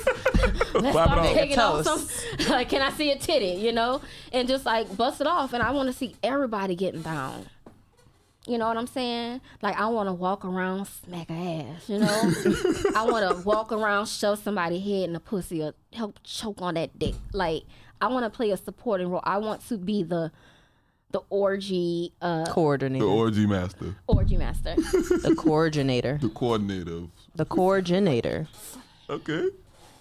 start taking off some. Like, can I see a titty? You know, and just like bust it off. And I want to see everybody getting down. You know what I'm saying? Like, I want to walk around, smack her ass, you know? I want to walk around, shove somebody's head in the pussy, or help choke on that dick. Like, I want to play a supporting role. I want to be the orgy Coordinator. The orgy master. orgy master. The coordinator. The coordinator. Of, The coordinator. okay.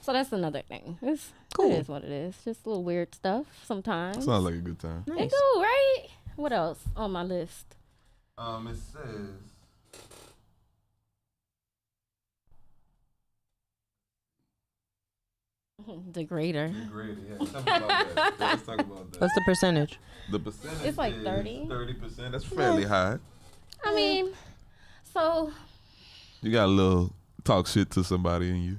So that's another thing. It's Cool. It is what it is. Just a little weird stuff sometimes. Sounds like a good time. It Nice. do, right? What else on my list? It says. Degrader. Degraded, yeah. Tell me about that. Let's talk about that. What's the percentage? The percentage It's like is 30. 30%. That's fairly high. I mean, so, You got a little talk shit to somebody in you.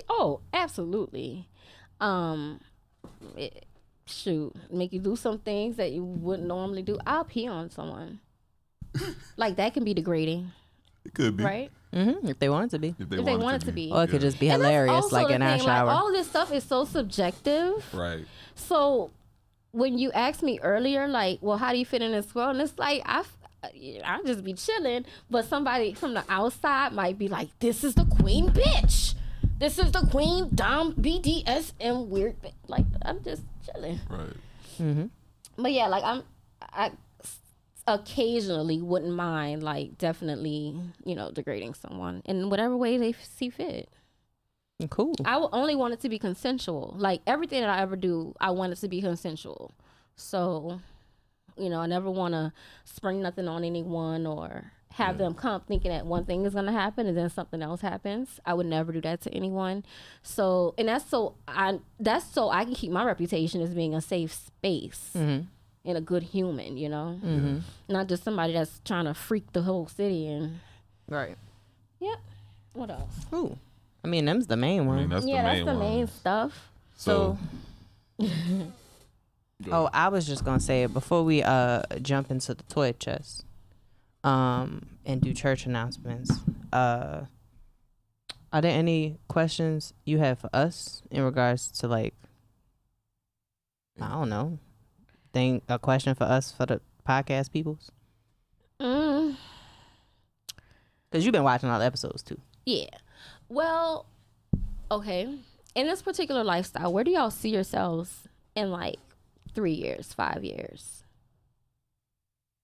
oh, absolutely. Shoot, make you do some things that you wouldn't normally do. I'll pee on someone. Like, that can be degrading, It could be. right? If they want it to be. If they want it to be. Or it could just be And that's hilarious, also like the in our thing, shower. Like, all this stuff is so subjective. Right. So when you asked me earlier, like, well, how do you fit in this world? And it's like, I just be chilling, but somebody from the outside might be like, this is the queen bitch. This is the queen dom BDSM weird bitch. Like, I'm just chilling. Right. But yeah, like, I occasionally wouldn't mind, like, definitely, you know, degrading someone in whatever way they see fit. Cool. I would only want it to be consensual. Like, everything that I ever do, I want it to be consensual. So, you know, I never want to spring nothing on anyone or have them come thinking that one thing is going to happen and then something else happens. I would never do that to anyone. So, and that's so I can keep my reputation as being a safe space and a good human, you know? Not just somebody that's trying to freak the whole city. And Right. yep. What else? Ooh. I mean, them's the main I one. mean, that's Yeah, the that's main the one. main stuff. So. Oh, I was just gonna say before we jump into the toy chest, and do church announcements. Are there any questions you have for us in regards to, like, I don't know, a question for us for the podcast peoples? Because you've been watching all the episodes too. Yeah. Well, okay. In this particular lifestyle, where do y'all see yourselves in like 3 years, 5 years?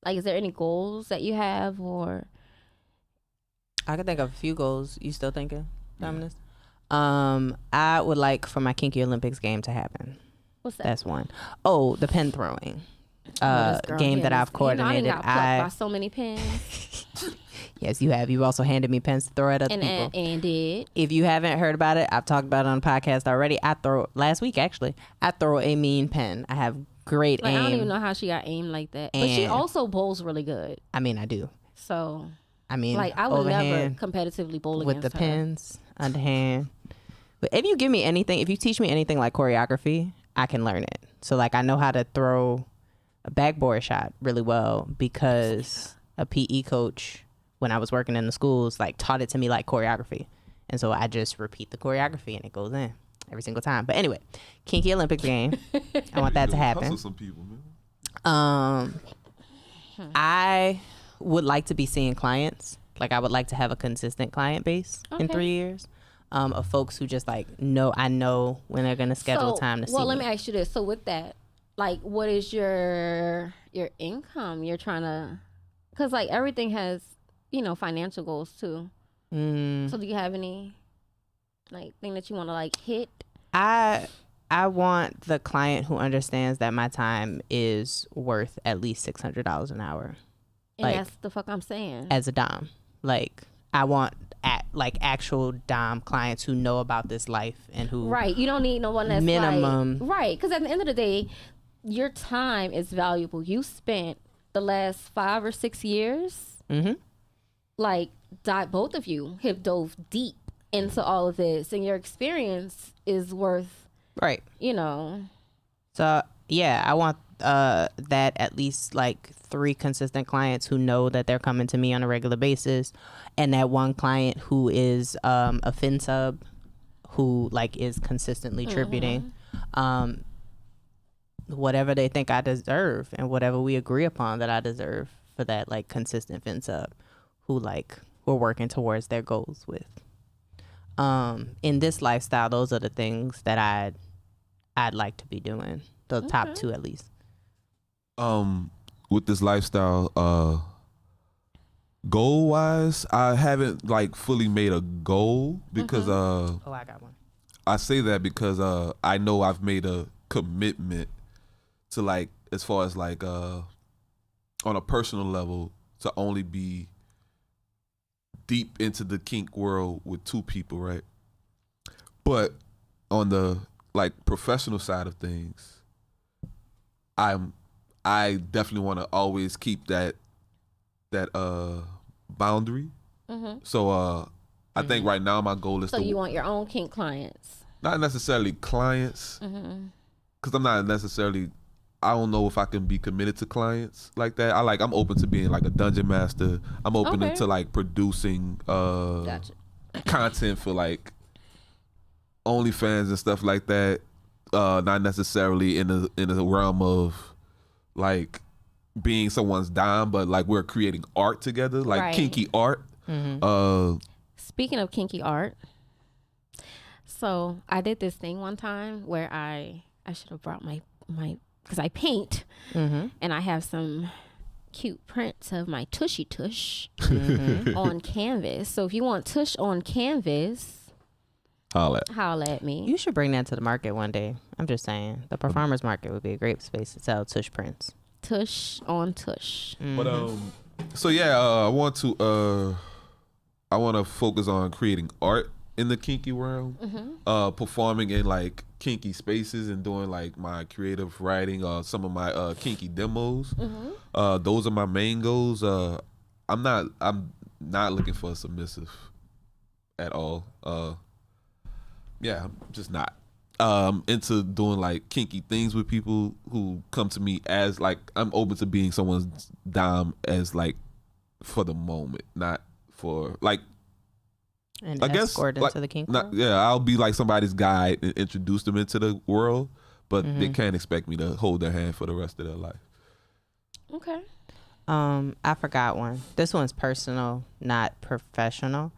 Like, is there any goals that you have, or? I can think of a few goals. You still thinking, Dominus? I would like for my Kinky Olympics game to happen. What's that? That's one. Oh, the pen throwing Oh, this girl game here that I've is- you know, I done coordinated. got plucked by so many pins, Yes, you have. You've also handed me pens to throw at other people. and did. If you haven't heard about it, I've talked about it on the podcast already. Last week actually, I throw a mean pen. I have great Like, aim. I don't even know how she got aim like that, but she And- also bowls really good. I mean, I do. So, I mean, like, I would overhand never competitively bowl with the against her. pins, underhand. But if you give me anything, if you teach me anything like choreography, I can learn it. So, like, I know how to throw a backboard shot really well because a PE coach, when I was working in the schools, like, taught it to me like choreography. And so I just repeat the choreography and it goes in every single time. But anyway, Kinky Olympics game. I want that to happen. Hustle some people, man. I would like to be seeing clients. Like, I would like to have a consistent client base in Okay. 3 years. Of folks who just like I know when they're gonna schedule time to see Well, let me. me ask you this. So with that, like, what is your income you're trying to? Because like everything has, you know, financial goals too. So do you have any like thing that you want to like hit? I want the client who understands that my time is worth at least $600 an hour And Like- that's the fuck I'm saying. as a dom. Like, I want actual dom clients who know about this life and who Right. You don't need no one that's Minimum. Like, right. Because at the end of the day, your time is valuable. You spent the last 5 or 6 years Mhm. like both of you have dove deep into all of this, and your experience is worth, Right. you know. So yeah, I want that at least like 3 consistent clients who know that they're coming to me on a regular basis, and that one client who is a fin sub who like is consistently tributing whatever they think I deserve and whatever we agree upon that I deserve for that like consistent fin sub who like we're working towards their goals with. In this lifestyle, those are the things that I'd like to be doing. The top 2 at least. With this lifestyle, goal wise, I haven't like fully made a goal because Oh, I got one. I say that because I know I've made a commitment to like as far as like on a personal level to only be deep into the kink world with 2 people, right? But on the like professional side of things, I definitely want to always keep that boundary. So I think right now my goal is So to you want your own kink clients? not necessarily clients, because I'm not necessarily. I don't know if I can be committed to clients like that. I'm open to being like a dungeon master. I'm open Okay. to like producing Gotcha. content for like OnlyFans and stuff like that. Not necessarily in the realm of like being someone's dime, but like we're creating art together, like Right. kinky art. Speaking of kinky art, so I did this thing one time where I should have brought my because I paint and I have some cute prints of my tushy tush on canvas. So if you want tush on canvas, holla at me. You should bring that to the market one day. I'm just saying. The performers market would be a great space to sell tush prints. Tush on tush. But so yeah, I want to focus on creating art in the kinky realm, performing in like kinky spaces and doing like my creative writing or some of my kinky demos. Those are my main goals. I'm not looking for a submissive at all. Yeah, I'm just not. Into doing like kinky things with people who come to me as like I'm open to being someone's dom as like for the moment, not for like And I guess escort like, into the kink not, world? yeah, I'll be like somebody's guide and introduce them into the world, but they can't expect me to hold their hand for the rest of their life. Okay. I forgot one. This one's personal, not professional.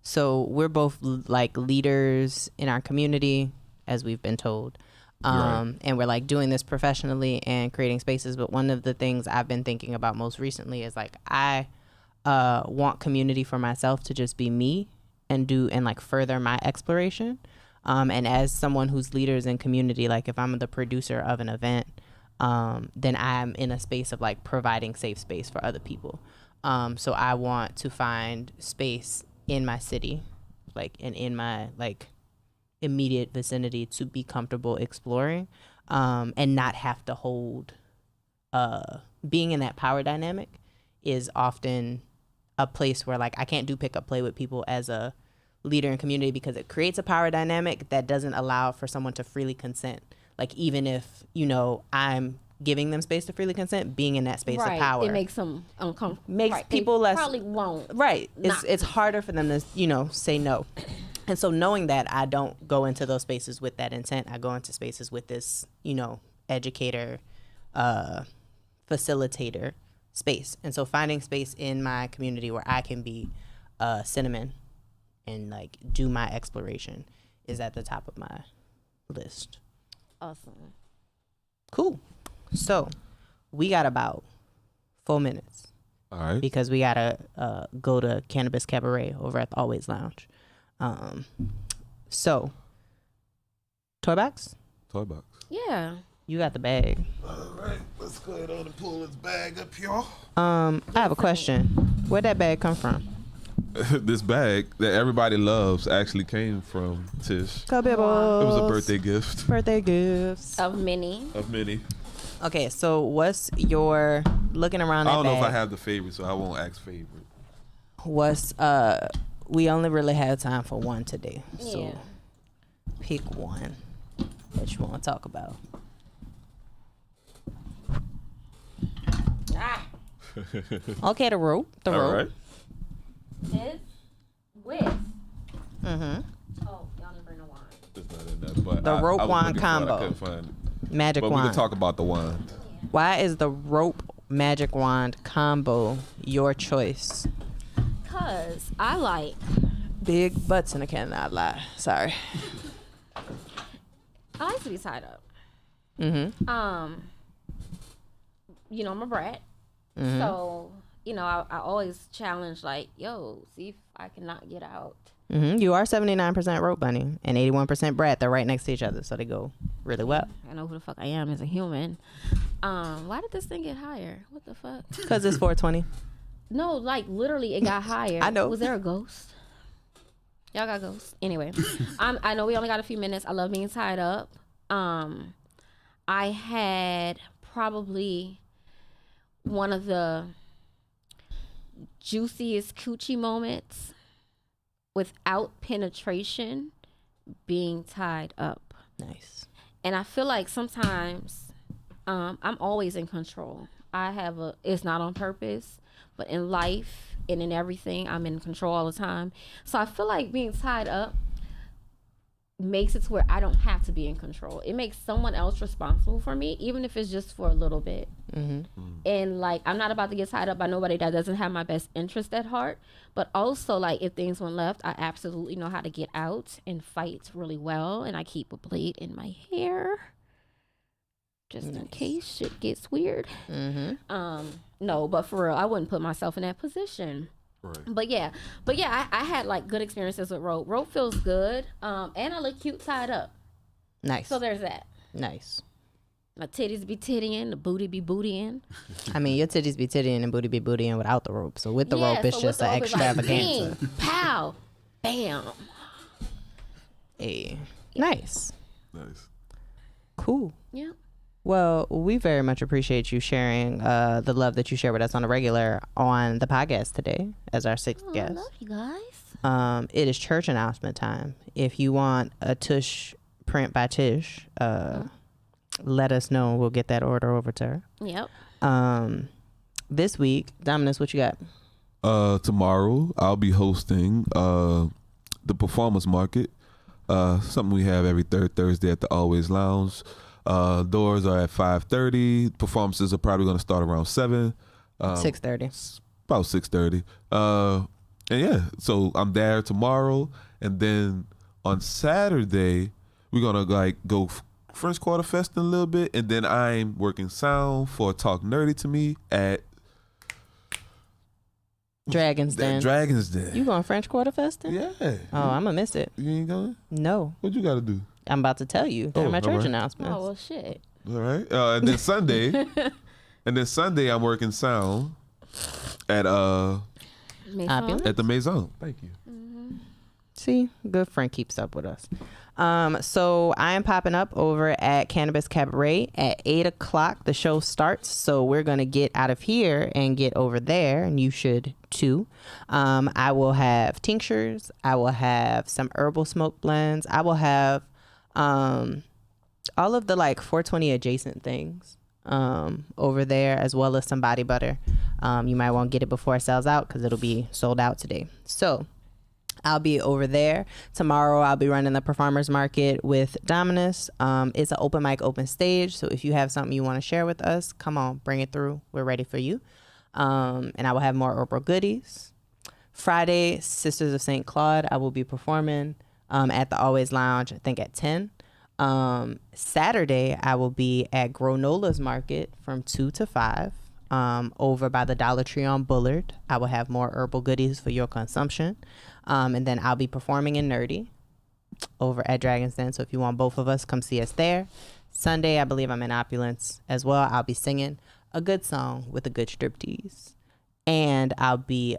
So we're both like leaders in our community, as we've been told. Right. And we're like doing this professionally and creating spaces. But one of the things I've been thinking about most recently is like I want community for myself to just be me and like further my exploration. And as someone who's leaders in community, like if I'm the producer of an event, then I'm in a space of like providing safe space for other people. So I want to find space in my city, like and in my like immediate vicinity to be comfortable exploring, and not have to hold. Being in that power dynamic is often a place where like I can't do pick up play with people as a leader in community because it creates a power dynamic that doesn't allow for someone to freely consent. Like even if, you know, I'm giving them space to freely consent, being in that space of power. It makes them uncomfortable. Makes people less probably won't. Right. not It's harder for them to, you know, say no. And so knowing that, I don't go into those spaces with that intent. I go into spaces with this, you know, educator, facilitator space. And so finding space in my community where I can be cinnamon and like do my exploration is at the top of my list. Awesome. Cool. So we got about 4 minutes All right. because we gotta go to Cannabis Cabaret over at the Always Lounge. So toy box, Toy box. Yeah. you got the bag. All right. Let's go ahead and pull this bag up here. I have a question. Where'd that bag come from? This bag that everybody loves actually came from Tish. It Kabibbles. was a birthday gift Birthday gifts. Of many. of many. Okay, so what's your looking around? I That don't know if I bag, have the favorite, so I won't ask favorite. What's we only really have time for one today. So Yeah. pick one that you want to talk about. Okay, the rope. The All rope. right. This with. Mm-hmm. Oh, y'all didn't bring no wine. It's not in there, but The rope I was wand looking for it. combo. I couldn't find it. Magic But we wand. can talk about the wand. Why is the rope magic wand combo your choice? Cause I like. Big butts and I cannot lie. Sorry. I like to be tied up. Mm-hmm. You know, I'm a brat. Mm-hmm. So, you know, I always challenge like, yo, see if I cannot get out. Mm-hmm. You are 79% rope bunny and 81% brat. They're right next to each other, so they go really well. I know who the fuck I am as a human. Why did this thing get higher? What the fuck? Because it's 420. No, like literally it got higher. I know. Was there a ghost? Y'all got ghosts. Anyway, I know we only got a few minutes. I love being tied up. I had probably one of the juiciest coochie moments without penetration being tied up. Nice. And I feel like sometimes I'm always in control. It's not on purpose, but in life and in everything, I'm in control all the time. So I feel like being tied up makes it to where I don't have to be in control. It makes someone else responsible for me, even if it's just for a little bit. Mm-hmm. And like, I'm not about to get tied up by nobody that doesn't have my best interest at heart. But also, like, if things went left, I absolutely know how to get out and fight really well. And I keep a blade in my hair just in case shit gets weird. Mm-hmm. No, but for real, I wouldn't put myself in that position. Right. But yeah, I had like good experiences with rope. Rope feels good, and I look cute tied up. Nice. So there's that. Nice. My titties be tittying, the booty be bootying. I mean, your titties be tittying and booty be bootying without the rope. So with the rope, it's so just with an the rope, it's like, extravaganza. bing, pow, bam. Hey. Nice. Nice. Cool. Yeah. Well, we very much appreciate you sharing the love that you share with us on a regular on the podcast today as our sixth I guest. love you guys. It is church announcement time. If you want a Tush print by Tish, let us know. We'll get that order over to her. Yep. This week, Dominus, what you got? Tomorrow I'll be hosting the performance market. Something we have every third Thursday at the Always Lounge. Doors are at 5:30. Performances are probably going to start around 7. 6:30. About 6:30. And yeah, so I'm there tomorrow, and then on Saturday we're gonna like go French Quarter Fest in a little bit, and then I'm working sound for Talk Nerdy to Me at Dragon's Den. Dragon's Den. You going French Quarter Fest then? Yeah. Oh, I'm gonna miss it. You ain't going? No, What you got to do? I'm about to tell you. They're Oh, my church alright. announcements. Oh well, shit. All right. And then Sunday, I'm working sound at Opulence? the Maison. Thank you. See, good friend keeps up with us. So I am popping up over at Cannabis Cabaret at 8:00. The show starts, so we're gonna get out of here and get over there, and you should too. I will have tinctures. I will have some herbal smoke blends. I will have all of the like 420 adjacent things over there, as well as some body butter. You might want to get it before it sells out because it'll be sold out today. So I'll be over there. Tomorrow I'll be running the performers market with Dominus. It's an open mic, open stage. So if you have something you want to share with us, come on, bring it through. We're ready for you. And I will have more herbal goodies. Friday, Sisters of St. Claude, I will be performing at the Always Lounge, I think at 10. Saturday, I will be at Gronola's Market from 2 to 5 over by the Dollar Tree on Bullard. I will have more herbal goodies for your consumption. And then I'll be performing in Nerdy over at Dragon's Den. So if you want both of us, come see us there. Sunday, I believe I'm in Opulence as well. I'll be singing a good song with a good striptease. And I'll be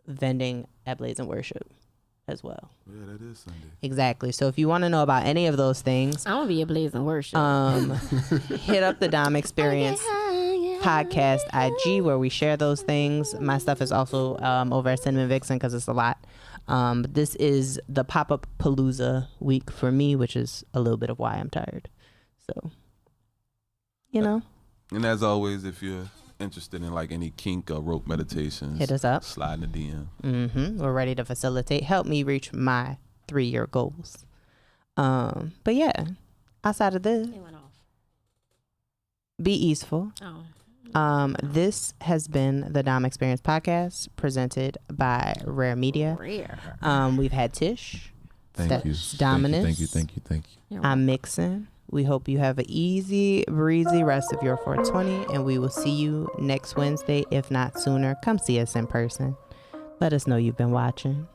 vending at Blaze and Worship as well. Yeah, that is Sunday. Exactly. So if you want to know about any of those things, I'm gonna be a blazing worship. hit up the Dom Experience Podcast IG, where we share those things. My stuff is also over at Cinnamon Vixen because it's a lot. But this is the pop-up palooza week for me, which is a little bit of why I'm tired. So, you know. And as always, if you're interested in like any kink or rope meditations, Hit us up. Slide in the DM. We're ready to facilitate. Help me reach my 3-year goals. But yeah, outside of this, It went off. be easeful. Oh. This has been the Dom Experience Podcast presented by R.A.R.E Media. We've had Tish. Thank you. Dominus. Thank you. I'm Mixin. We hope you have an easy, breezy rest of your 420, and we will see you next Wednesday, if not sooner. Come see us in person. Let us know you've been watching.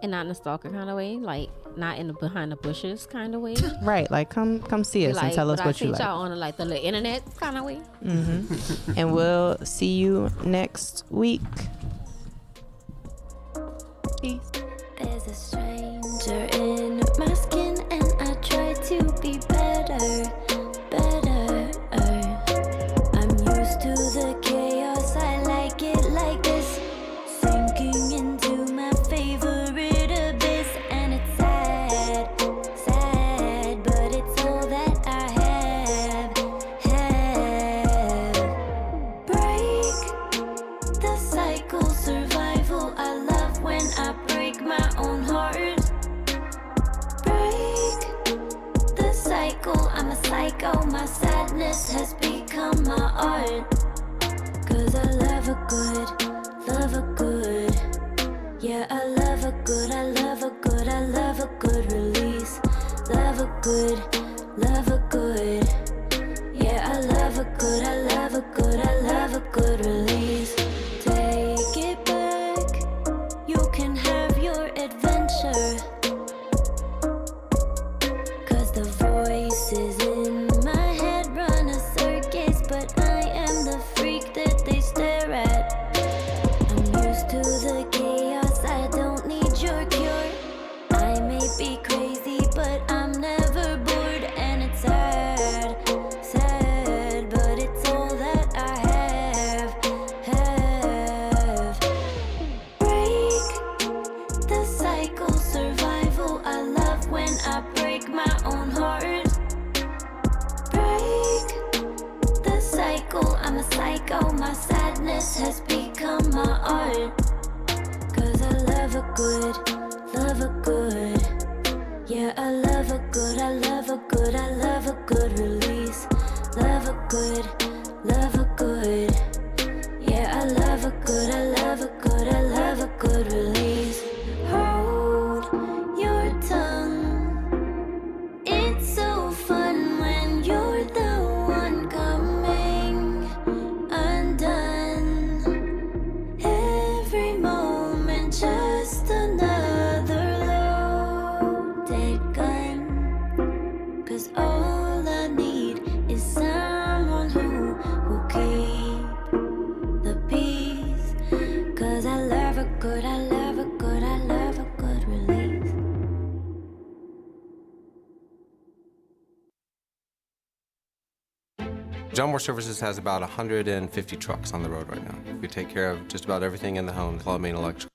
And not in a stalker kind of way, like not in the behind the bushes kind of way. Right, like come see us and tell us what you like. Y'all on like the little internet kind of way. And we'll see you next week. Peace. There's a stranger in my skin, and I try to be better. I'm used to the chaos, I like it like this. Sinking into my favorite abyss, and it's sad, but it's all that I have. Break the cycle, survival. I love when I break my own heart. Break the cycle, I'm a psycho. My sadness has become my art. 'Cause I love a good. Yeah, I love a good, I love a good, I love a good release. Love a good. Yeah, I love a good, I love a good, I love a good release. Take it back, you can have your adventure. 'Cause the voices in my head run a circus, but I am the freak that they stare at. I'm used to the chaos, I don't need your cure. I may be crazy, but I'm never bored, and it's sad, but it's all that I have. Break the cycle, survival. I love when I break my own heart. Break the cycle, I'm a psycho. My sadness has become my art. 'Cause I love a good. Yeah, I love a good, I love a good, I love a good release. Love a good. Yeah, I love a good, I love a good, I love a good release. Hold your tongue. It's so fun when you're the one coming undone. Every moment just another loaded gun. 'Cause all I need is someone who will keep the peace. 'Cause I love a good, I love a good, I love a good release. John Moore Services has about 150 trucks on the road right now. We take care of just about everything in the home, plumbing, electrical.